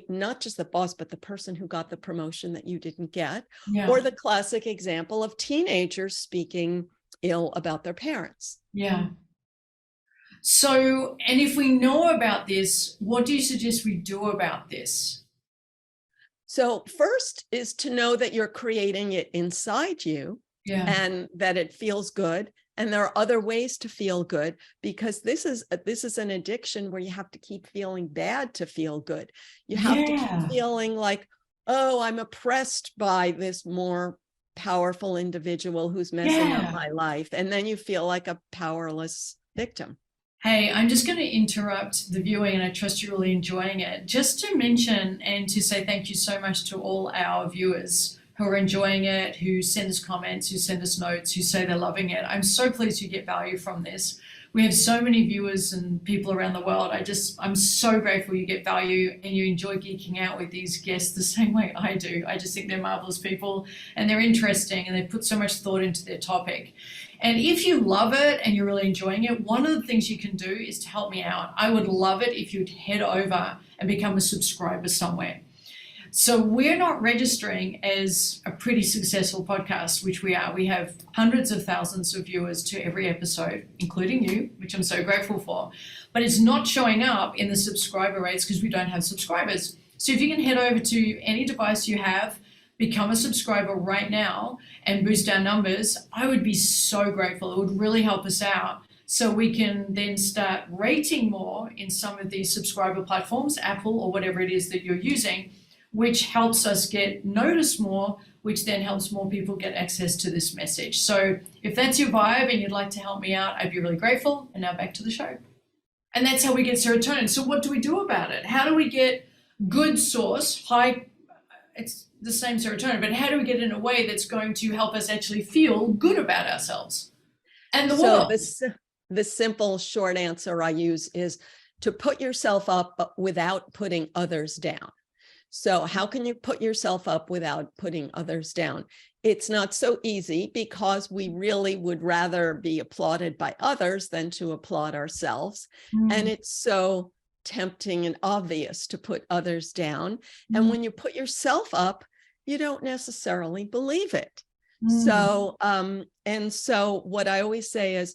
not just the boss, but the person who got the promotion that you didn't get, or the classic example of teenagers speaking ill about their parents.
Yeah. So, and if we know about this, what do you suggest we do about this?
So first is to know that you're creating it inside you and that it feels good. And there are other ways to feel good, because this is an addiction where you have to keep feeling bad to feel good. You have to keep feeling like, oh, I'm oppressed by this more powerful individual who's messing up my life. And then you feel like a powerless victim.
Hey, I'm just going to interrupt the viewing, and I trust you're really enjoying it. Just to mention and to say thank you so much to all our viewers who are enjoying it, who send us comments, who send us notes, who say they're loving it. I'm so pleased you get value from this. We have so many viewers and people around the world. I'm so grateful you get value and you enjoy geeking out with these guests the same way I do. I just think they're marvelous people and they're interesting and they put so much thought into their topic. And if you love it and you're really enjoying it, one of the things you can do is to help me out. I would love it if you'd head over and become a subscriber somewhere. So we're not registering as a pretty successful podcast, which we are. We have hundreds of thousands of viewers to every episode, including you, which I'm so grateful for. But it's not showing up in the subscriber rates because we don't have subscribers. So if you can head over to any device you have, become a subscriber right now and boost our numbers, I would be so grateful. It would really help us out. So we can then start rating more in some of these subscriber platforms, Apple or whatever it is that you're using, which helps us get noticed more, which then helps more people get access to this message. So if that's your vibe and you'd like to help me out, I'd be really grateful. And now back to the show. And that's how we get serotonin. So what do we do about it? How do we get good source, high, it's the same serotonin, but how do we get it in a way that's going to help us actually feel good about ourselves and the world?
The simple short answer I use is to put yourself up without putting others down. So how can you put yourself up without putting others down? It's not so easy because we really would rather be applauded by others than to applaud ourselves. And it's so tempting and obvious to put others down. And when you put yourself up, you don't necessarily believe it. So what I always say is,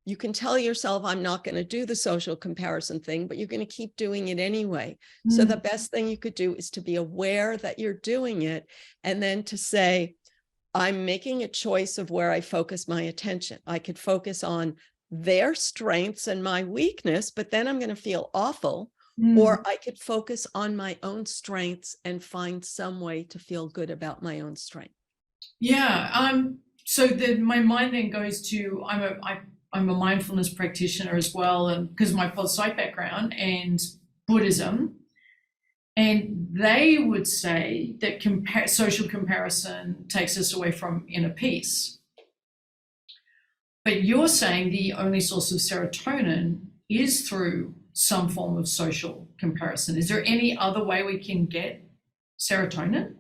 you can tell yourself, I'm not going to do the social comparison thing, but you're going to keep doing it anyway. So the best thing you could do is to be aware that you're doing it, and then to say, I'm making a choice of where I focus my attention. I could focus on their strengths and my weakness, but then I'm going to feel awful. Or I could focus on my own strengths and find some way to feel good about my own strength.
Yeah. So my mind then goes to, I'm a mindfulness practitioner as well, and because of my psych background and Buddhism, and they would say that social comparison takes us away from inner peace. But you're saying the only source of serotonin is through some form of social comparison. Is there any other way we can get serotonin?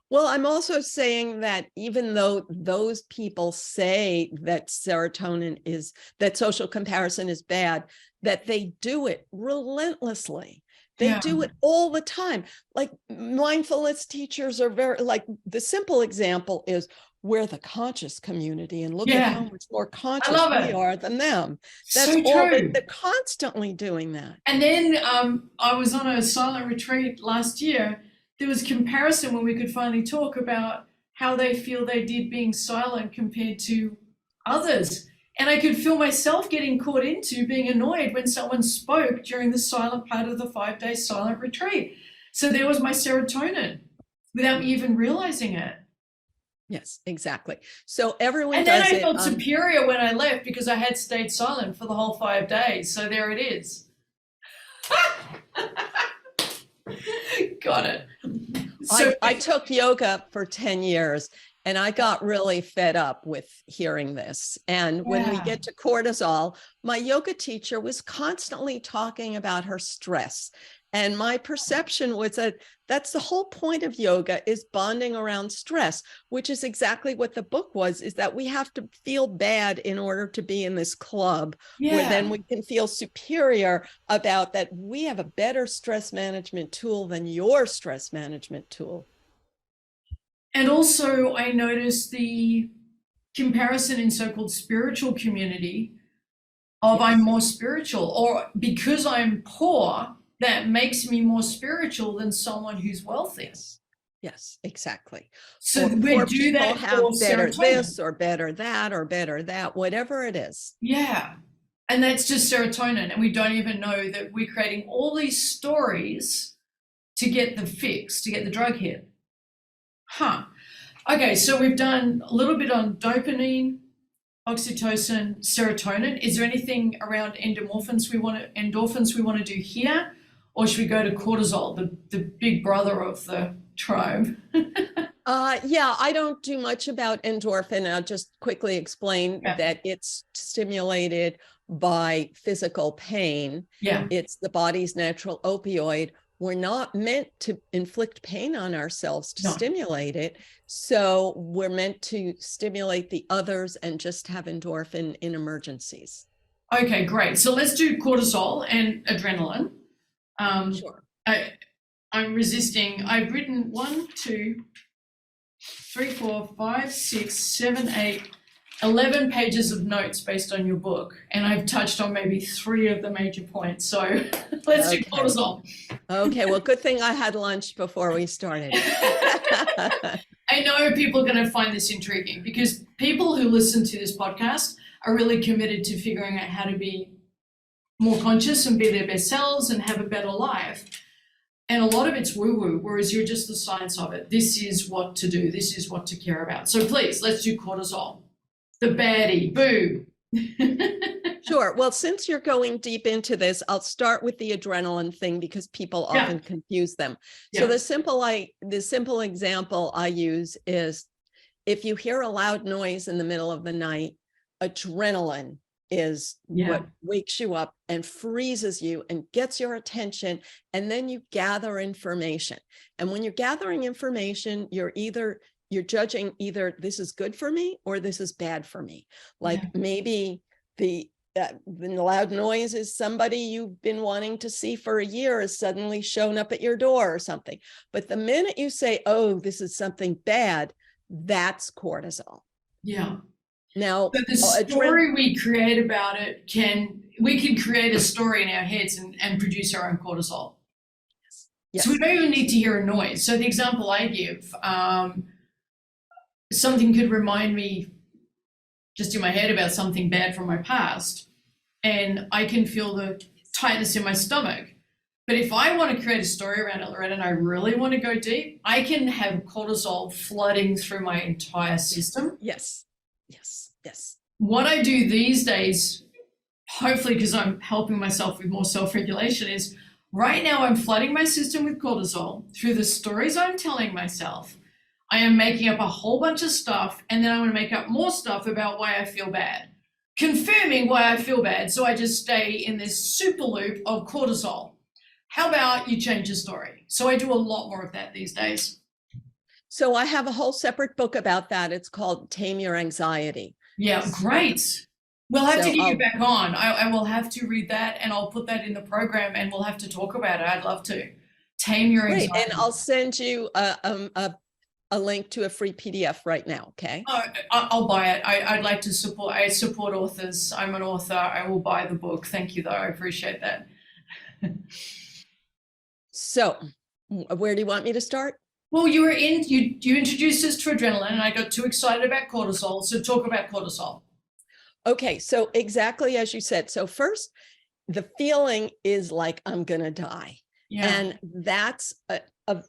Well, I'm also saying that even though those people say that that social comparison is bad, that they do it relentlessly. They do it all the time. Like mindfulness teachers are the simple example is we're the conscious community, and look at how much more conscious we are than them. That's so all true. They're constantly doing that.
And then I was on a silent retreat last year. There was comparison when we could finally talk about how they feel they did being silent compared to others. And I could feel myself getting caught into being annoyed when someone spoke during the silent part of the 5-day silent retreat. So there was my serotonin without me even realizing it.
Yes, exactly. So everyone
and
does it.
And then I felt superior when I left because I had stayed silent for the whole 5 days. So there it is. Got it. So
I took yoga for 10 years and I got really fed up with hearing this. And when we get to cortisol, my yoga teacher was constantly talking about her stress. And my perception was that that's the whole point of yoga, is bonding around stress, which is exactly what the book was, is that we have to feel bad in order to be in this club, where then we can feel superior about that we have a better stress management tool than your stress management tool.
And also I noticed the comparison in so-called spiritual community of I'm more spiritual, or because I'm poor, that makes me more spiritual than someone who's wealthy.
Yes, exactly.
So we do that
have better this or better that or better that, whatever it is.
Yeah. And that's just serotonin. And we don't even know that we're creating all these stories to get the fix, to get the drug hit. Okay, so we've done a little bit on dopamine, oxytocin, serotonin. Is there anything around endorphins we want to do here? Or should we go to cortisol, the big brother of the tribe?
I don't do much about endorphin. I'll just quickly explain that it's stimulated by physical pain.
Yeah.
It's the body's natural opioid. We're not meant to inflict pain on ourselves to stimulate it. So we're meant to stimulate the others and just have endorphin in emergencies.
Okay, great. So let's do cortisol and adrenaline.
Sure.
I I'm resisting. I've written 1, 2, 3, 4, 5, 6, 7, 8, 11 pages of notes based on your book, and I've touched on maybe 3 of the major points. So let's do cortisol.
Okay, well, good thing I had lunch before we started.
I know people are going to find this intriguing because people who listen to this podcast are really committed to figuring out how to be more conscious and be their best selves and have a better life. And a lot of it's woo-woo, whereas you're just the science of it. This is what to do. This is what to care about. So please, let's do cortisol. The baddie, boo.
Sure. Well, since you're going deep into this, I'll start with the adrenaline thing because people often confuse them. So the simple example I use is if you hear a loud noise in the middle of the night, adrenaline is what wakes you up and freezes you and gets your attention. And then you gather information. And when you're gathering information, you're judging either this is good for me or this is bad for me. Like maybe the loud noise is somebody you've been wanting to see for a year has suddenly shown up at your door or something. But the minute you say, oh, this is something bad, that's cortisol.
Yeah.
Now,
but the story we create about it we can create a story in our heads and produce our own cortisol. Yes. So we don't even need to hear a noise. So the example I give, something could remind me just in my head about something bad from my past, and I can feel the tightness in my stomach. But if I want to create a story around it, Loretta, and I really want to go deep, I can have cortisol flooding through my entire system.
Yes.
What I do these days, hopefully because I'm helping myself with more self-regulation, is right now I'm flooding my system with cortisol through the stories I'm telling myself. I am making up a whole bunch of stuff, and then I'm going to make up more stuff about why I feel bad, confirming why I feel bad. So I just stay in this super loop of cortisol. How about you change the story? So I do a lot more of that these days.
So I have a whole separate book about that. It's called Tame Your Anxiety.
Yeah, great. We'll have to get you back on. I will have to read that, and I'll put that in the program, and we'll have to talk about it. I'd love to. Tame Your Anxiety.
Great, and I'll send you a link to a free PDF right now, okay?
I'll buy it. I'd like to support. I support authors. I'm an author. I will buy the book. Thank you, though. I appreciate that.
So, where do you want me to start?
Well, you introduced us to adrenaline, and I got too excited about cortisol. So talk about cortisol.
Okay, so exactly as you said. So first, the feeling is like I'm gonna die. Yeah. And that's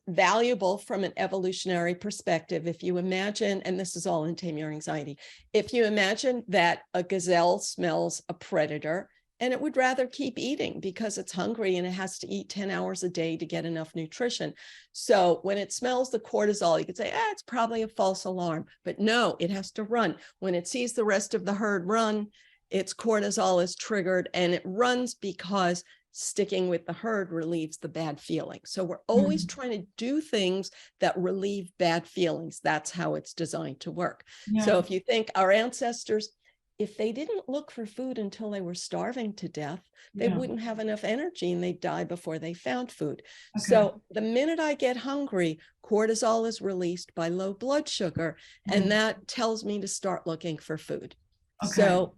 valuable from an evolutionary perspective. If you imagine, and this is all in Tame Your Anxiety, if you imagine that a gazelle smells a predator and it would rather keep eating because it's hungry and it has to eat 10 hours a day to get enough nutrition. So when it smells the cortisol, you could say, it's probably a false alarm, but no, it has to run. When it sees the rest of the herd run, its cortisol is triggered, and it runs because sticking with the herd relieves the bad feeling. So we're always trying to do things that relieve bad feelings. That's how it's designed to work. Yeah. So if you think our ancestors, if they didn't look for food until they were starving to death, they wouldn't have enough energy and they'd die before they found food. Okay. So the minute I get hungry, cortisol is released by low blood sugar, and that tells me to start looking for food. Okay. So,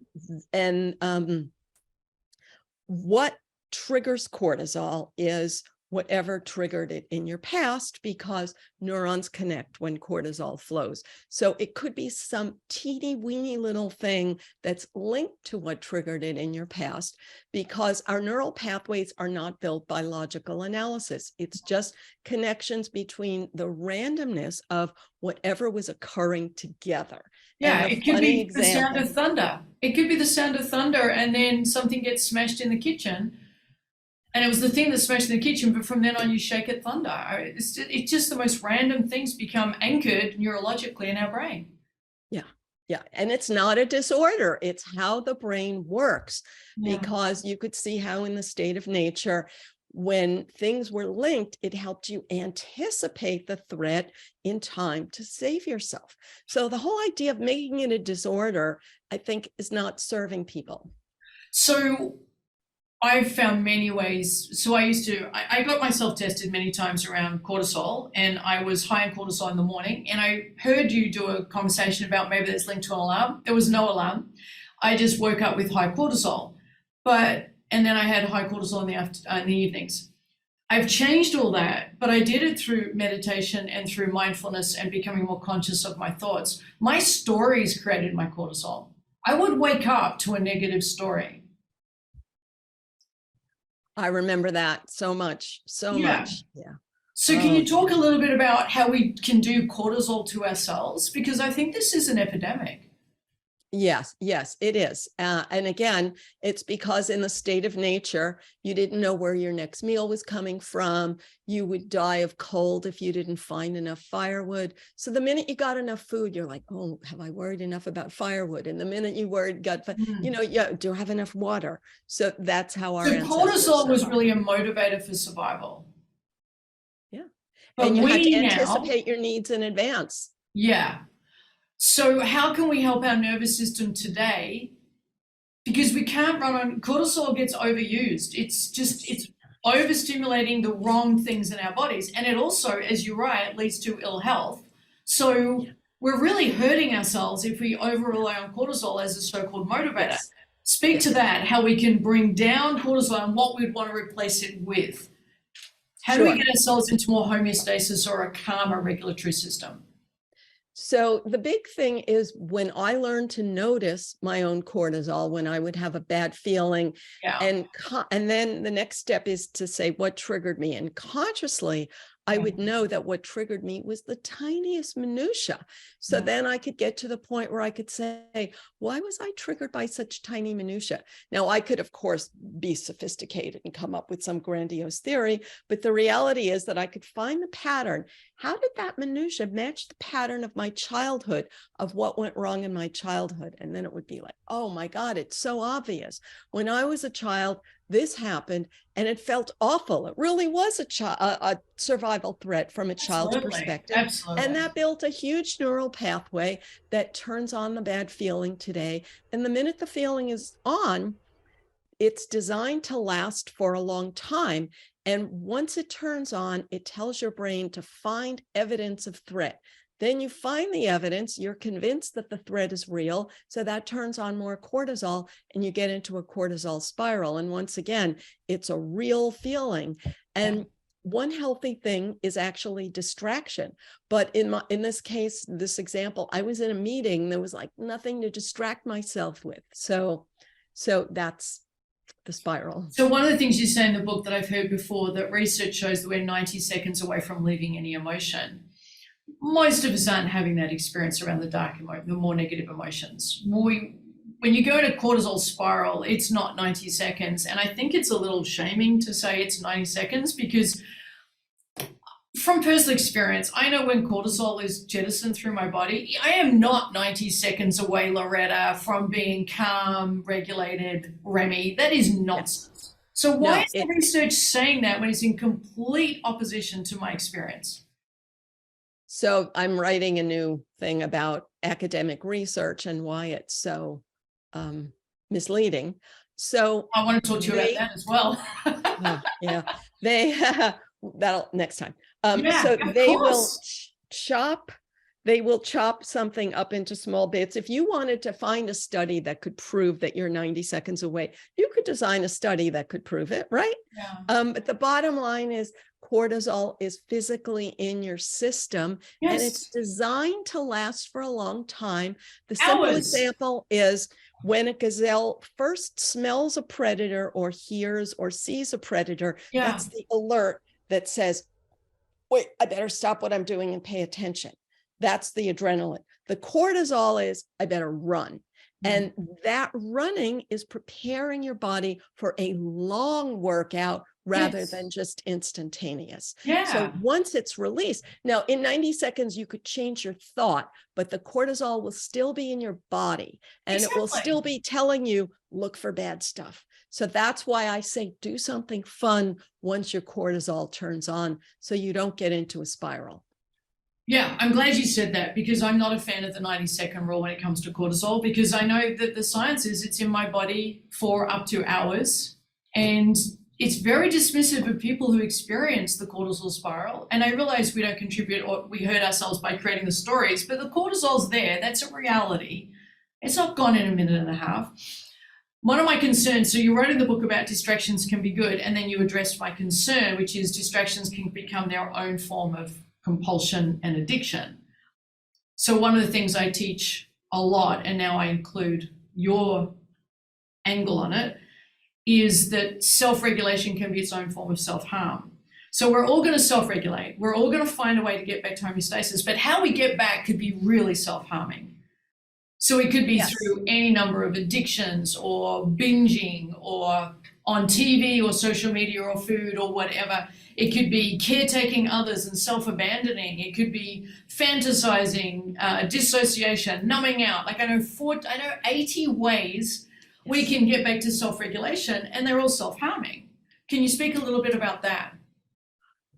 and what triggers cortisol is whatever triggered it in your past, because neurons connect when cortisol flows. So it could be some teeny weeny little thing that's linked to what triggered it in your past, because our neural pathways are not built by logical analysis. It's just connections between the randomness of whatever was occurring together.
Yeah, it could be the sound of thunder. It could be the sound of thunder, and then something gets smashed in the kitchen. And it was the thing that smashed in the kitchen, but from then on you shake it thunder. It's just the most random things become anchored neurologically in our brain.
Yeah. And it's not a disorder. It's how the brain works, because you could see how in the state of nature, when things were linked, it helped you anticipate the threat in time to save yourself. So the whole idea of making it a disorder, I think, is not serving people.
So I've found many ways. So I got myself tested many times around cortisol, and I was high in cortisol in the morning. And I heard you do a conversation about maybe that's linked to an alarm. There was no alarm. I just woke up with high cortisol, and then I had high cortisol in the evenings. I've changed all that, but I did it through meditation and through mindfulness and becoming more conscious of my thoughts. My stories created my cortisol. I would wake up to a negative story.
I remember that so much. Yeah.
So can you talk a little bit about how we can do cortisol to ourselves? Because I think this is an epidemic.
Yes, it is. And again, it's because in the state of nature, you didn't know where your next meal was coming from. You would die of cold if you didn't find enough firewood. So the minute you got enough food, you're like, oh, have I worried enough about firewood? And the minute you do I have enough water? So that's how our
cortisol was really a motivator for survival.
Yeah. But and you had to anticipate your needs in advance.
Yeah. So how can we help our nervous system today? Because we can't run on, cortisol gets overused. It's overstimulating the wrong things in our bodies. And it also, as you're right, leads to ill health. So we're really hurting ourselves if we over rely on cortisol as a so-called motivator. Yes. Speak to that, how we can bring down cortisol and what we'd want to replace it with. How do we get ourselves into more homeostasis or a calmer regulatory system?
So the big thing is when I learned to notice my own cortisol, when I would have a bad feeling, and then the next step is to say what triggered me, and consciously I would know that what triggered me was the tiniest minutia. So then I could get to the point where I could say, why was I triggered by such tiny minutia? Now I could, of course, be sophisticated and come up with some grandiose theory, but the reality is that I could find the pattern. How did that minutia match the pattern of my childhood, of what went wrong in my childhood? And then it would be like, oh my God, it's so obvious. When I was a child, this happened and it felt awful. It really was a survival threat from a child's perspective.
Absolutely.
And that built a huge neural pathway that turns on the bad feeling today. And the minute the feeling is on, it's designed to last for a long time. And once it turns on, it tells your brain to find evidence of threat. Then you find the evidence, you're convinced that the threat is real. So that turns on more cortisol and you get into a cortisol spiral. And once again, it's a real feeling. And one healthy thing is actually distraction. But in this case, this example, I was in a meeting, there was like nothing to distract myself with. So that's the spiral.
So one of the things you say in the book that I've heard before, that research shows that we're 90 seconds away from leaving any emotion. Most of us aren't having that experience around the more negative emotions. When you go in a cortisol spiral, it's not 90 seconds. And I think it's a little shaming to say it's 90 seconds because from personal experience, I know when cortisol is jettisoned through my body, I am not 90 seconds away, Loretta, from being calm, regulated, Remy. That is nonsense. So why is the research saying that when it's in complete opposition to my experience?
So I'm writing a new thing about academic research and why it's so misleading. So
I want to talk to you about that as well.
That'll next time. So they will chop something up into small bits. If you wanted to find a study that could prove that you're 90 seconds away, you could design a study that could prove it, right?
Yeah.
But the bottom line is cortisol is physically in your system and it's designed to last for a long time. The simple example is when a gazelle first smells a predator or hears or sees a predator, that's the alert that says, wait, I better stop what I'm doing and pay attention. That's the adrenaline. The cortisol is, I better run. And that running is preparing your body for a long workout rather than just instantaneous. So once it's released, now in 90 seconds, you could change your thought, but the cortisol will still be in your body and it will still be telling you, look for bad stuff. So that's why I say do something fun once your cortisol turns on so you don't get into a spiral.
Yeah, I'm glad you said that because I'm not a fan of the 90-second rule when it comes to cortisol because I know that the science is it's in my body for up to hours. And it's very dismissive of people who experience the cortisol spiral. And I realize we don't contribute, or we hurt ourselves by creating the stories, but the cortisol's there. That's a reality. It's not gone in a minute and a half. One of my concerns, so you wrote in the book about distractions can be good, and then you addressed my concern, which is distractions can become their own form of compulsion and addiction. So one of the things I teach a lot, and now I include your angle on it, is that self-regulation can be its own form of self-harm. So we're all going to self-regulate. We're all going to find a way to get back to homeostasis, but how we get back could be really self-harming. So it could be through any number of addictions or binging or on TV or social media or food or whatever. It could be caretaking others and self-abandoning. It could be fantasizing, dissociation, numbing out. Like I know 80 ways we can get back to self-regulation, and they're all self-harming. Can you speak a little bit about that?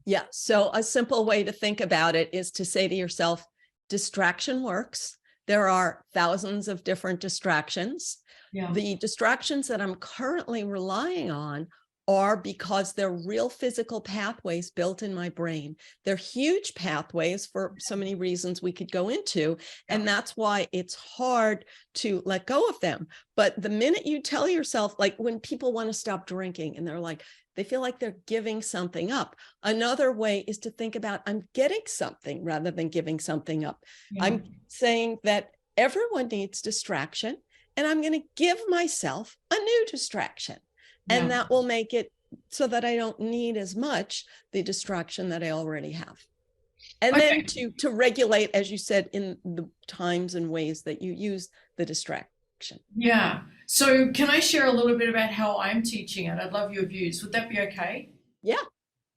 Yeah. So a simple way to think about it is to say to yourself, distraction works. There are thousands of different distractions.
Yeah.
The distractions that I'm currently relying on are because they're real physical pathways built in my brain. They're huge pathways for so many reasons we could go into. And that's why it's hard to let go of them. But the minute you tell yourself, like when people want to stop drinking and they're like, they feel like they're giving something up. Another way is to think about, I'm getting something rather than giving something up.
Yeah.
I'm saying that everyone needs distraction, and I'm going to give myself a new distraction. And that will make it so that I don't need as much the distraction that I already have. And then to regulate, as you said, in the times and ways that you use the distraction.
Yeah. So can I share a little bit about how I'm teaching it? I'd love your views. Would that be okay?
Yeah.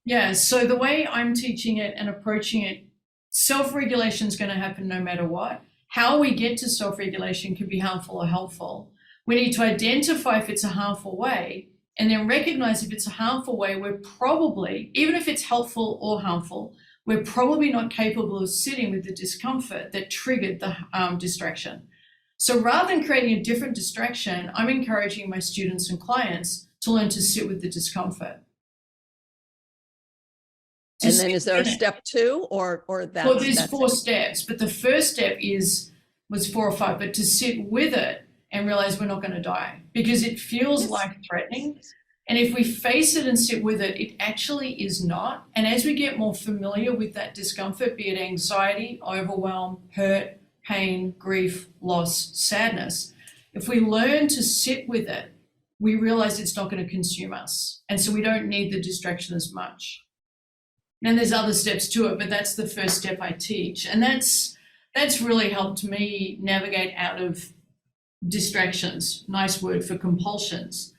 Yeah. So the way I'm teaching it and approaching it, self-regulation is going to happen no matter what. How we get to self-regulation can be harmful or helpful. We need to identify if it's a harmful way, and then recognize if it's a harmful way, we're probably, even if it's helpful or harmful, we're probably not capable of sitting with the discomfort that triggered the distraction. So rather than creating a different distraction, I'm encouraging my students and clients to learn to sit with the discomfort.
And then is there a step 2 or that?
Well, there's 4 steps, but the first step was 4 or 5, but to sit with it and realize we're not going to die, because it feels life-threatening. And if we face it and sit with it, it actually is not. And as we get more familiar with that discomfort, be it anxiety, overwhelm, hurt, pain, grief, loss, sadness, if we learn to sit with it, we realize it's not going to consume us. And so we don't need the distraction as much. And there's other steps to it, but that's the first step I teach. And that's really helped me navigate out of distractions, nice word for compulsions,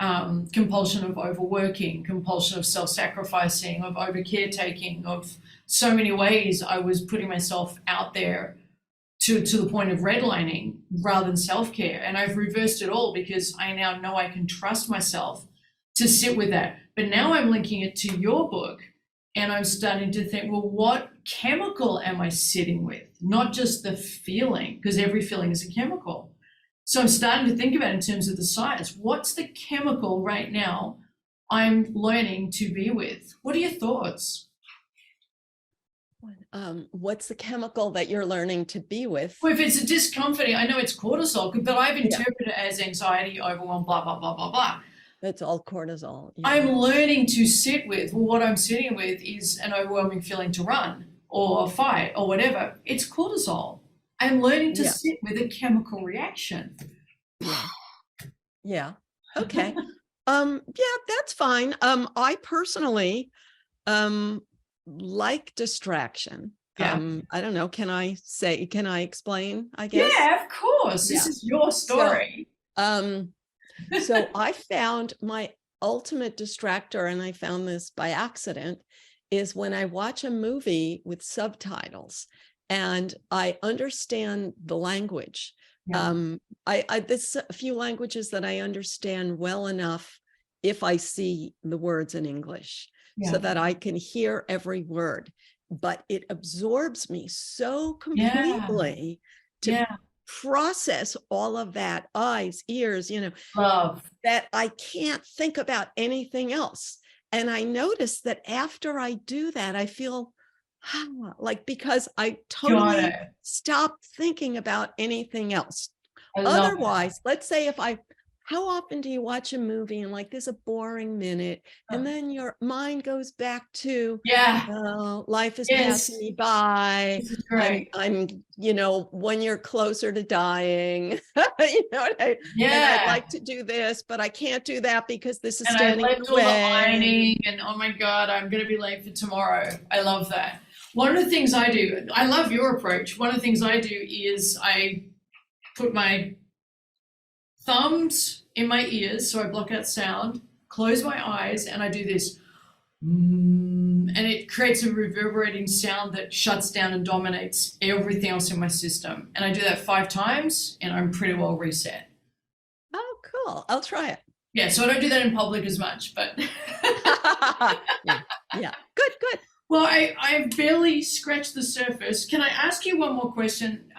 compulsion of overworking, compulsion of self-sacrificing, of over caretaking, of so many ways I was putting myself out there to the point of redlining rather than self-care. And I've reversed it all because I now know I can trust myself to sit with that. But now I'm linking it to your book, and I'm starting to think, well, what chemical am I sitting with? Not just the feeling, because every feeling is a chemical. So I'm starting to think about it in terms of the science. What's the chemical right now I'm learning to be with? What are your thoughts?
What's the chemical that you're learning to be with?
Well, if it's a discomforting, I know it's cortisol, but I've interpreted it as anxiety, overwhelm, blah, blah, blah, blah, blah.
That's all cortisol. Yeah.
I'm learning to sit with, well, what I'm sitting with is an overwhelming feeling to run or fight or whatever. It's cortisol. I'm learning to sit with a chemical reaction.
Yeah. Okay. That's fine. I personally like distraction. I don't know. Can I explain, I guess?
Yeah, of course. This is your story.
So I found my ultimate distractor, and I found this by accident, is when I watch a movie with subtitles and I understand the language. There's a few languages that I understand well enough if I see the words in English so that I can hear every word, but it absorbs me so completely to process all of that, eyes, ears,
Love.
that I can't think about anything else. And I notice that after I do that, I feel like, because I
Got
totally
it.
stopped thinking about anything else.
I love it.
Otherwise, let's say how often do you watch a movie and like there's a boring minute and then your mind goes back to,
Yeah.
oh, life is
Yes.
passing me by.
This is great.
I'm 1 year closer to dying. And
Yeah.
I'd like to do this, but I can't do that because this is
And I
standing in
left
the
all the
way.
ironing and oh my God, I'm going to be late for tomorrow. I love that. One of the things I do, I love your approach. One of the things I do is I put my thumbs in my ears, so I block out sound, close my eyes, and I do this, and it creates a reverberating sound that shuts down and dominates everything else in my system. And I do that 5 times, and I'm pretty well reset.
Oh, cool. I'll try it.
Yeah, so I don't do that in public as much, but
yeah. Good.
Well, I barely scratched the surface. Can I ask you one more question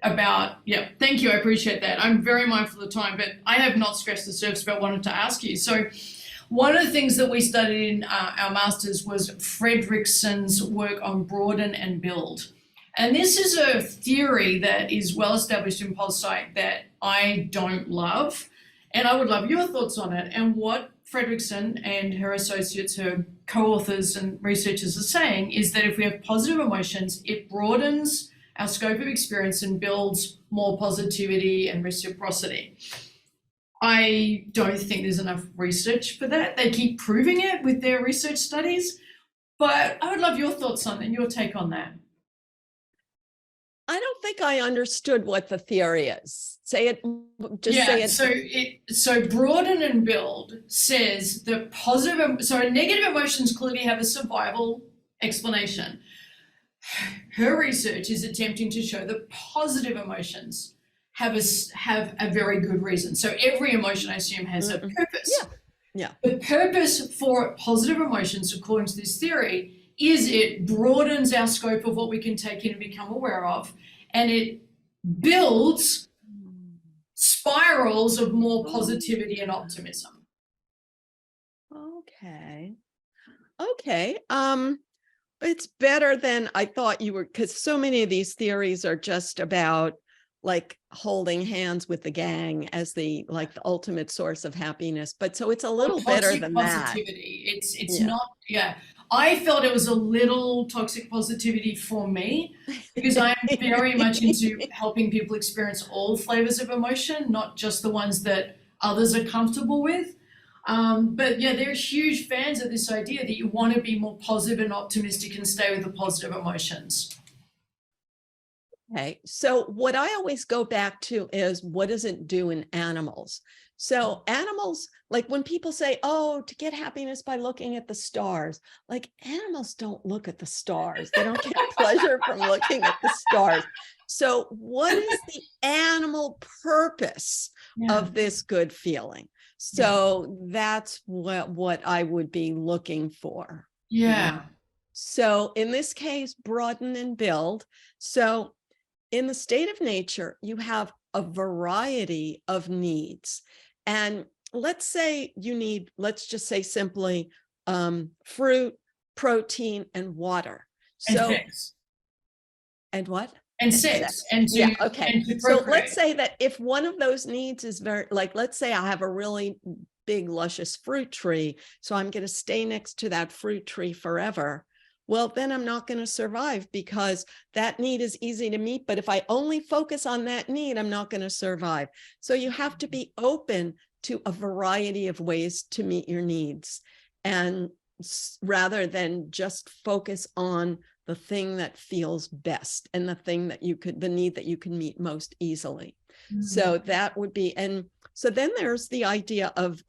thank you, I appreciate that. I'm very mindful of the time, but I have not scratched the surface, but wanted to ask you. So one of the things that we studied in our masters was Fredrickson's work on Broaden and Build. And this is a theory that is well established in pol sci that I don't love, and I would love your thoughts on it. And what Fredrickson and her associates, her co-authors and researchers are saying is that if we have positive emotions, it broadens our scope of experience and builds more positivity and reciprocity. I don't think there's enough research for that. They keep proving it with their research studies, but I would love your thoughts on it and your take on that.
I don't think I understood what the theory is. Say it. Say it.
So Broaden and Build says that negative emotions clearly have a survival explanation. Her research is attempting to show that positive emotions have a very good reason. So every emotion, I assume, has a purpose.
Yeah.
The purpose for positive emotions, according to this theory, is it broadens our scope of what we can take in and become aware of, and it builds spirals of more positivity and optimism.
Okay. It's better than I thought you were, because so many of these theories are just about like holding hands with the gang as the ultimate source of happiness. But so it's a little better than
positivity. It's not. I felt it was a little toxic positivity for me because I'm very much into helping people experience all flavors of emotion, not just the ones that others are comfortable with. But yeah, they're huge fans of this idea that you want to be more positive and optimistic and stay with the positive emotions.
Okay, so what I always go back to is, what does it do in animals? So animals, like when people say, oh, to get happiness by looking at the stars, like animals don't look at the stars. They don't get pleasure from looking at the stars. So what is the animal purpose of this good feeling? So that's what I would be looking for.
Yeah.
So in this case, broaden and build. So in the state of nature, you have a variety of needs. And let's say you need, let's just say simply fruit, protein, and water.
And sex.
And what?
And sex. And
okay. So let's say that if one of those needs is let's say I have a really big, luscious fruit tree, so I'm going to stay next to that fruit tree forever. Well, then I'm not going to survive because that need is easy to meet. But if I only focus on that need, I'm not going to survive. So you have to be open to a variety of ways to meet your needs, and rather than just focus on the thing that feels best and the need that you can meet most easily. Mm-hmm. So that would be, and so then there's the idea of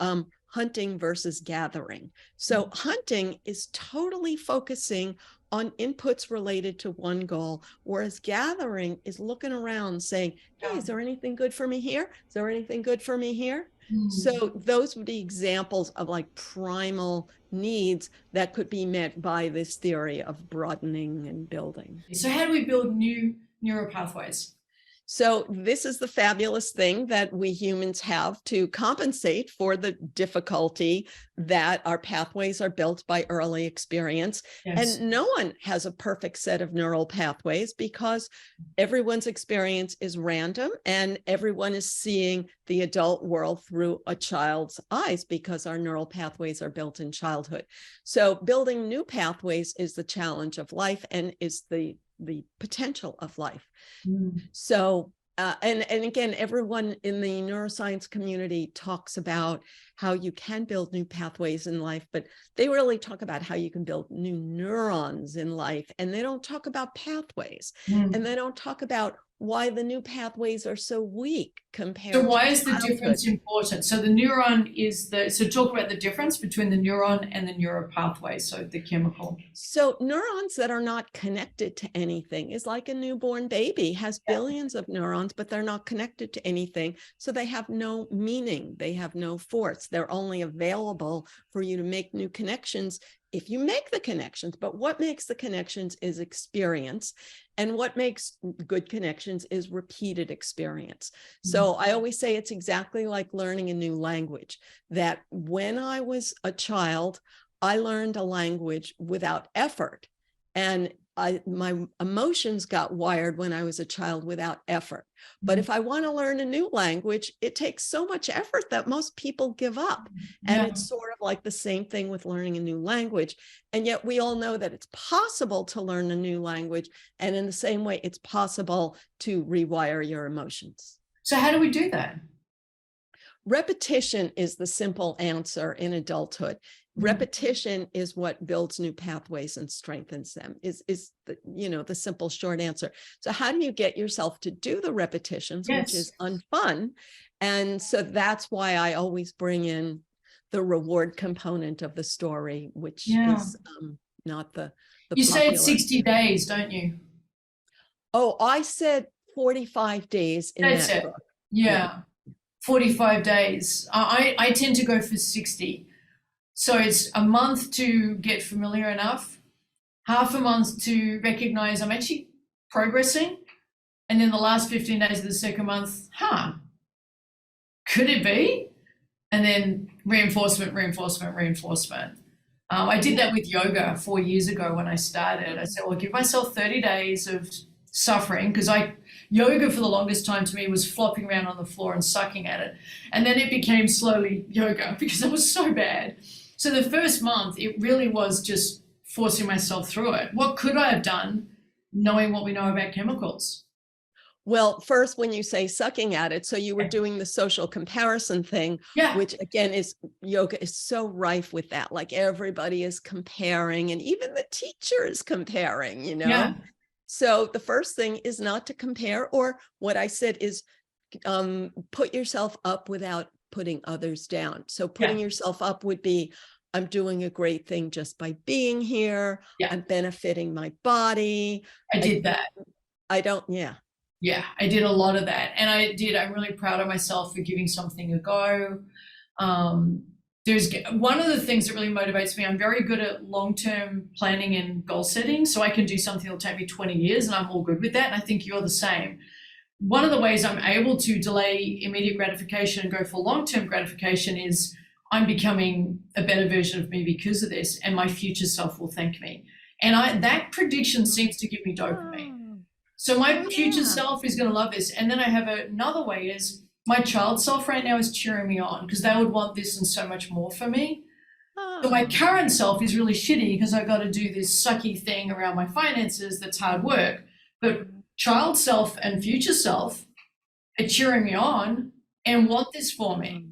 hunting versus gathering. So hunting is totally focusing on inputs related to one goal, whereas gathering is looking around saying, hey, is there anything good for me here? Is there anything good for me here? Mm-hmm. So those would be examples of like primal needs that could be met by this theory of broadening and building.
So how do we build new neural pathways?
So this is the fabulous thing that we humans have to compensate for the difficulty that our pathways are built by early experience.
Yes.
And no one has a perfect set of neural pathways because everyone's experience is random and everyone is seeing the adult world through a child's eyes because our neural pathways are built in childhood. So building new pathways is the challenge of life and is the potential of life. So, and again, everyone in the neuroscience community talks about how you can build new pathways in life, but they really talk about how you can build new neurons in life. And they don't talk about pathways. And they don't talk about why the new pathways are so weak compared to
So why is the
childhood.
difference important? So the neuron is so talk about the difference between the neuron and the neuropathway, so the chemical.
So neurons that are not connected to anything is like a newborn baby has billions of neurons, but they're not connected to anything. So they have no meaning. They have no force. They're only available for you to make new connections if you make the connections. But what makes the connections is experience. And what makes good connections is repeated experience. So I always say it's exactly like learning a new language, that when I was a child, I learned a language without effort. And my emotions got wired when I was a child without effort. But if I want to learn a new language, it takes so much effort that most people give up. And it's sort of like the same thing with learning a new language. And yet we all know that it's possible to learn a new language. And in the same way, it's possible to rewire your emotions.
So how do we do that?
Repetition is the simple answer in adulthood. Repetition is what builds new pathways and strengthens them, is the simple short answer. So how do you get yourself to do the repetitions, which is unfun? And so that's why I always bring in the reward component of the story, which is not the
you say it's 60 days, don't you?
Oh, I said 45 days in
that's
that
it.
book.
Yeah. 45 days. I tend to go for 60. So it's a month to get familiar enough, half a month to recognize I'm actually progressing, and then the last 15 days of the second month, could it be? And then reinforcement. I did that with yoga 4 years ago when I started. I said, well, give myself 30 days of suffering, because yoga for the longest time to me was flopping around on the floor and sucking at it. And then it became slowly yoga because it was so bad. So the first month, it really was just forcing myself through it. What could I have done knowing what we know about chemicals?
Well, first, when you say sucking at it, so you were doing the social comparison thing, which again is yoga is so rife with that. Like everybody is comparing and even the teacher is comparing, So the first thing is not to compare, or what I said is put yourself up without putting others down. So putting yourself up would be, I'm doing a great thing just by being here. I'm benefiting my body.
I did that.
I don't,
I did a lot of that. And I'm really proud of myself for giving something a go. There's one of the things that really motivates me. I'm very good at long-term planning and goal setting. So I can do something that'll take me 20 years and I'm all good with that. And I think you're the same. One of the ways I'm able to delay immediate gratification and go for long-term gratification is I'm becoming a better version of me because of this, and my future self will thank me. And that prediction seems to give me dopamine. So my future self is going to love this. And then I have another way is my child self right now is cheering me on because they would want this and so much more for me. So my current self is really shitty because I got to do this sucky thing around my finances that's hard work. But child self and future self are cheering me on and want this for me.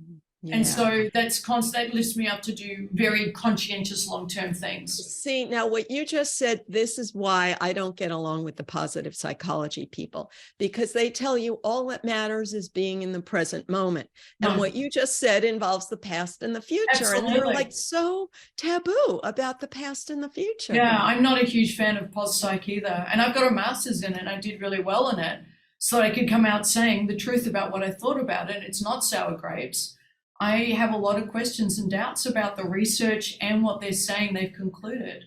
And so that's constant, that lifts me up to do very conscientious long-term things.
See, now what you just said, this is why I don't get along with the positive psychology people, because they tell you all that matters is being in the present moment. And what you just said involves the past and the future.
Absolutely.
And they're like so taboo about the past and the future.
Yeah, I'm not a huge fan of pos psych either. And I've got a master's in it and I did really well in it. So I could come out saying the truth about what I thought about it. It's not sour grapes. I have a lot of questions and doubts about the research and what they're saying they've concluded.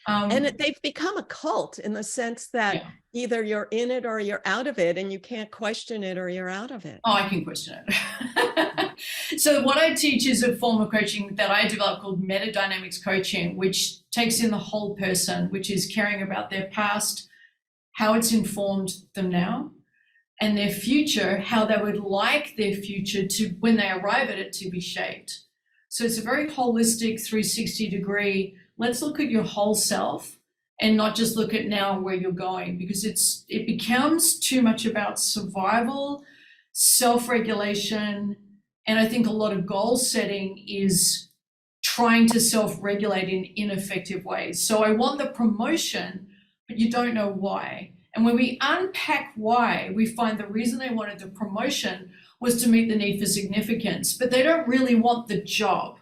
And they've become a cult in the sense that either you're in it or you're out of it, and you can't question it or you're out of it.
Oh, I can question it. So what I teach is a form of coaching that I developed called metadynamics coaching, which takes in the whole person, which is caring about their past, how it's informed them now, and their future, how they would like their future to, when they arrive at it, to be shaped. So it's a very holistic 360-degree, let's look at your whole self and not just look at now where you're going, because it becomes too much about survival, self-regulation, and I think a lot of goal setting is trying to self-regulate in ineffective ways. So I want the promotion, but you don't know why. And when we unpack why, we find the reason they wanted the promotion was to meet the need for significance, but they don't really want the job.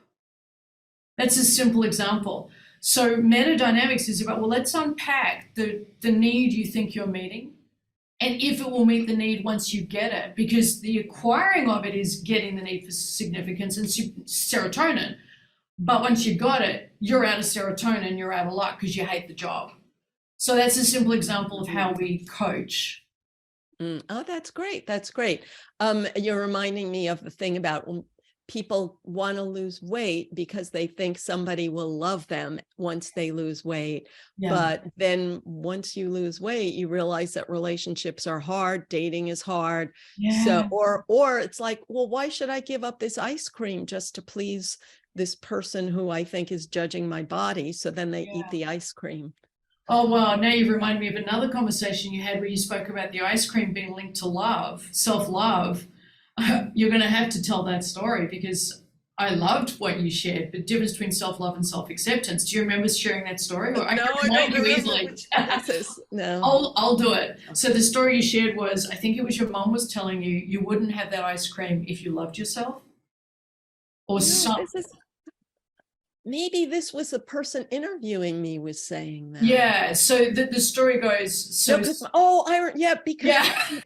That's a simple example. So metadynamics is about, well, let's unpack the need you think you're meeting and if it will meet the need once you get it, because the acquiring of it is getting the need for significance and serotonin. But once you got it, you're out of serotonin, you're out of luck because you hate the job. So that's a simple example of how we coach.
Oh, that's great. That's great. You're reminding me of the thing about people want to lose weight because they think somebody will love them once they lose weight. Yeah. But then once you lose weight, you realize that relationships are hard, dating is hard. Yeah. So, or it's like, well, why should I give up this ice cream just to please this person who I think is judging my body? So then they eat the ice cream.
Oh, wow. Now you've reminded me of another conversation you had where you spoke about the ice cream being linked to love, self-love. You're going to have to tell that story because I loved what you shared, the difference between self-love and self-acceptance. Do you remember sharing that story? Or I can remind you easily.
No.
I'll do it. So the story you shared was, I think it was your mom was telling you, you wouldn't have that ice cream if you loved yourself. Or something.
Maybe this was the person interviewing me was saying that.
Yeah. So the story goes. So
because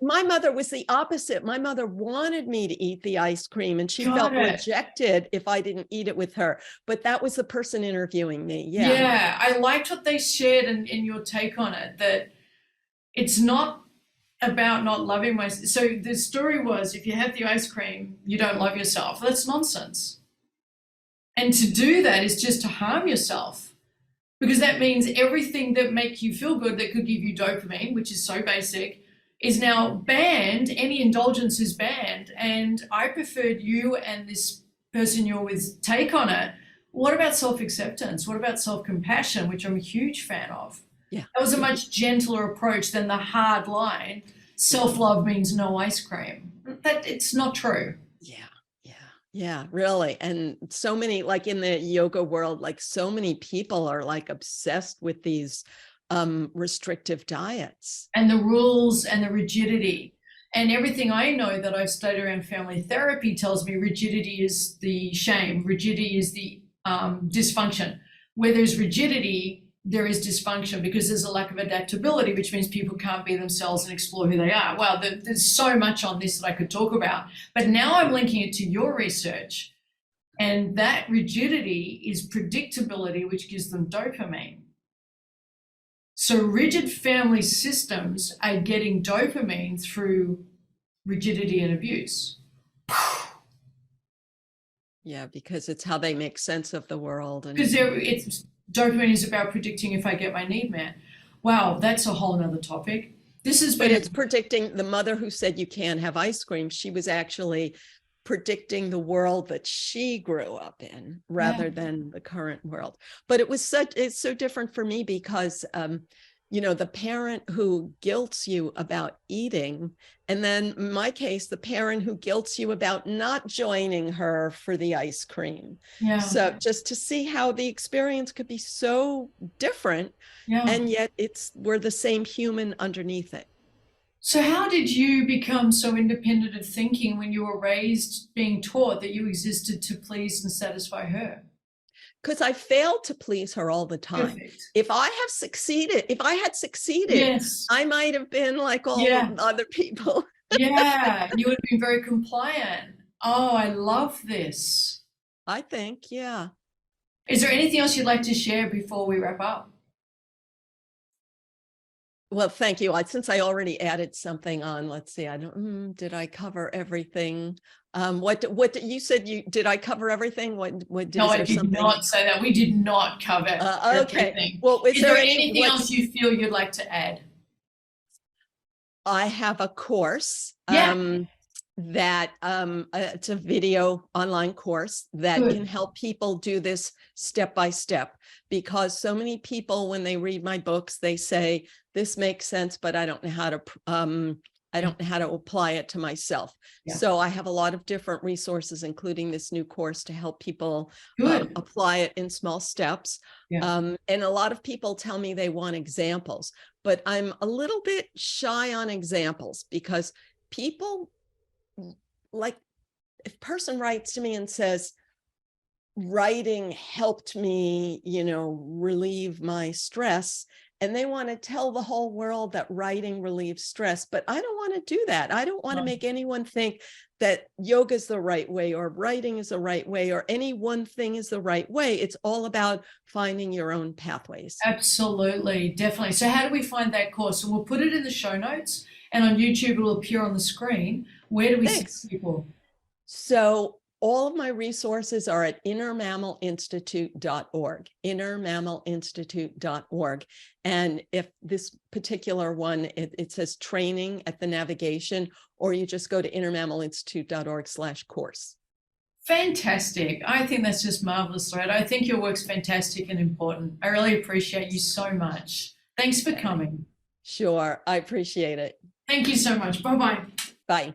my mother was the opposite. My mother wanted me to eat the ice cream, and she felt rejected if I didn't eat it with her. But that was the person interviewing me. Yeah.
Yeah. I liked what they shared and your take on it. That it's not about not loving myself. So the story was, if you have the ice cream, you don't love yourself. That's nonsense. And to do that is just to harm yourself, because that means everything that makes you feel good, that could give you dopamine, which is so basic, is now banned. Any indulgence is banned. And I preferred you and this person you're with take on it. What about self-acceptance? What about self-compassion, which I'm a huge fan of? Yeah. That was a much gentler approach than the hard line. Self-love means no ice cream. That it's not true.
Yeah, really. And so many, like in the yoga world, like so many people are like obsessed with these restrictive diets.
And the rules and the rigidity. And everything I know that I've studied around family therapy tells me rigidity is the shame. Rigidity is the dysfunction. Where there's rigidity, there is dysfunction because there's a lack of adaptability, which means people can't be themselves and explore who they are. Wow, there's so much on this that I could talk about. But now I'm linking it to your research. And that rigidity is predictability, which gives them dopamine. So rigid family systems are getting dopamine through rigidity and abuse.
Yeah, because it's how they make sense of the world.
Because dopamine is about predicting if I get my need met. Wow, that's a whole nother topic.
But it's predicting. The mother who said you can't have ice cream, she was actually predicting the world that she grew up in rather than the current world. But it's so different for me because the parent who guilts you about eating, and then in my case, the parent who guilts you about not joining her for the ice cream. Yeah. So just to see how the experience could be so different, and yet we're the same human underneath it.
So how did you become so independent of thinking when you were raised being taught that you existed to please and satisfy her?
Because I failed to please her all the time. Perfect. If I had succeeded, yes, I might have been like all other people.
Yeah, you would have been very compliant. Oh, I love this.
I think, yeah.
Is there anything else you'd like to share before we wrap up?
Well, thank you. Since I already added something on, let's see, did I cover everything? What you said did I cover everything?
No, I did
something?
not say that. We did not cover
Okay.
everything.
Well,
is there anything else you feel you'd like to add?
I have a course.
Yeah.
That it's a video online course that
Good.
can help people do this step by step, because so many people, when they read my books, they say this makes sense, but I don't know how to apply it to myself.
Yeah.
So I have a lot of different resources, including this new course, to help people apply it in small steps.
Yeah.
And a lot of people tell me they want examples, but I'm a little bit shy on examples, because people, like, if a person writes to me and says, writing helped me, relieve my stress, and they want to tell the whole world that writing relieves stress, but I don't want to do that. I don't want to make anyone think that yoga is the right way, or writing is the right way, or any one thing is the right way. It's all about finding your own pathways.
Absolutely, definitely. So how do we find that course? So we'll put it in the show notes, and on YouTube it will appear on the screen. Where do we see people?
So all of my resources are at innermammalinstitute.org, innermammalinstitute.org. And if this particular one, it says training at the navigation, or you just go to innermammalinstitute.org/course.
Fantastic. I think that's just marvelous, Loretta. I think your work's fantastic and important. I really appreciate you so much. Thanks for coming.
Sure. I appreciate it.
Thank you so much. Bye-bye.
Bye.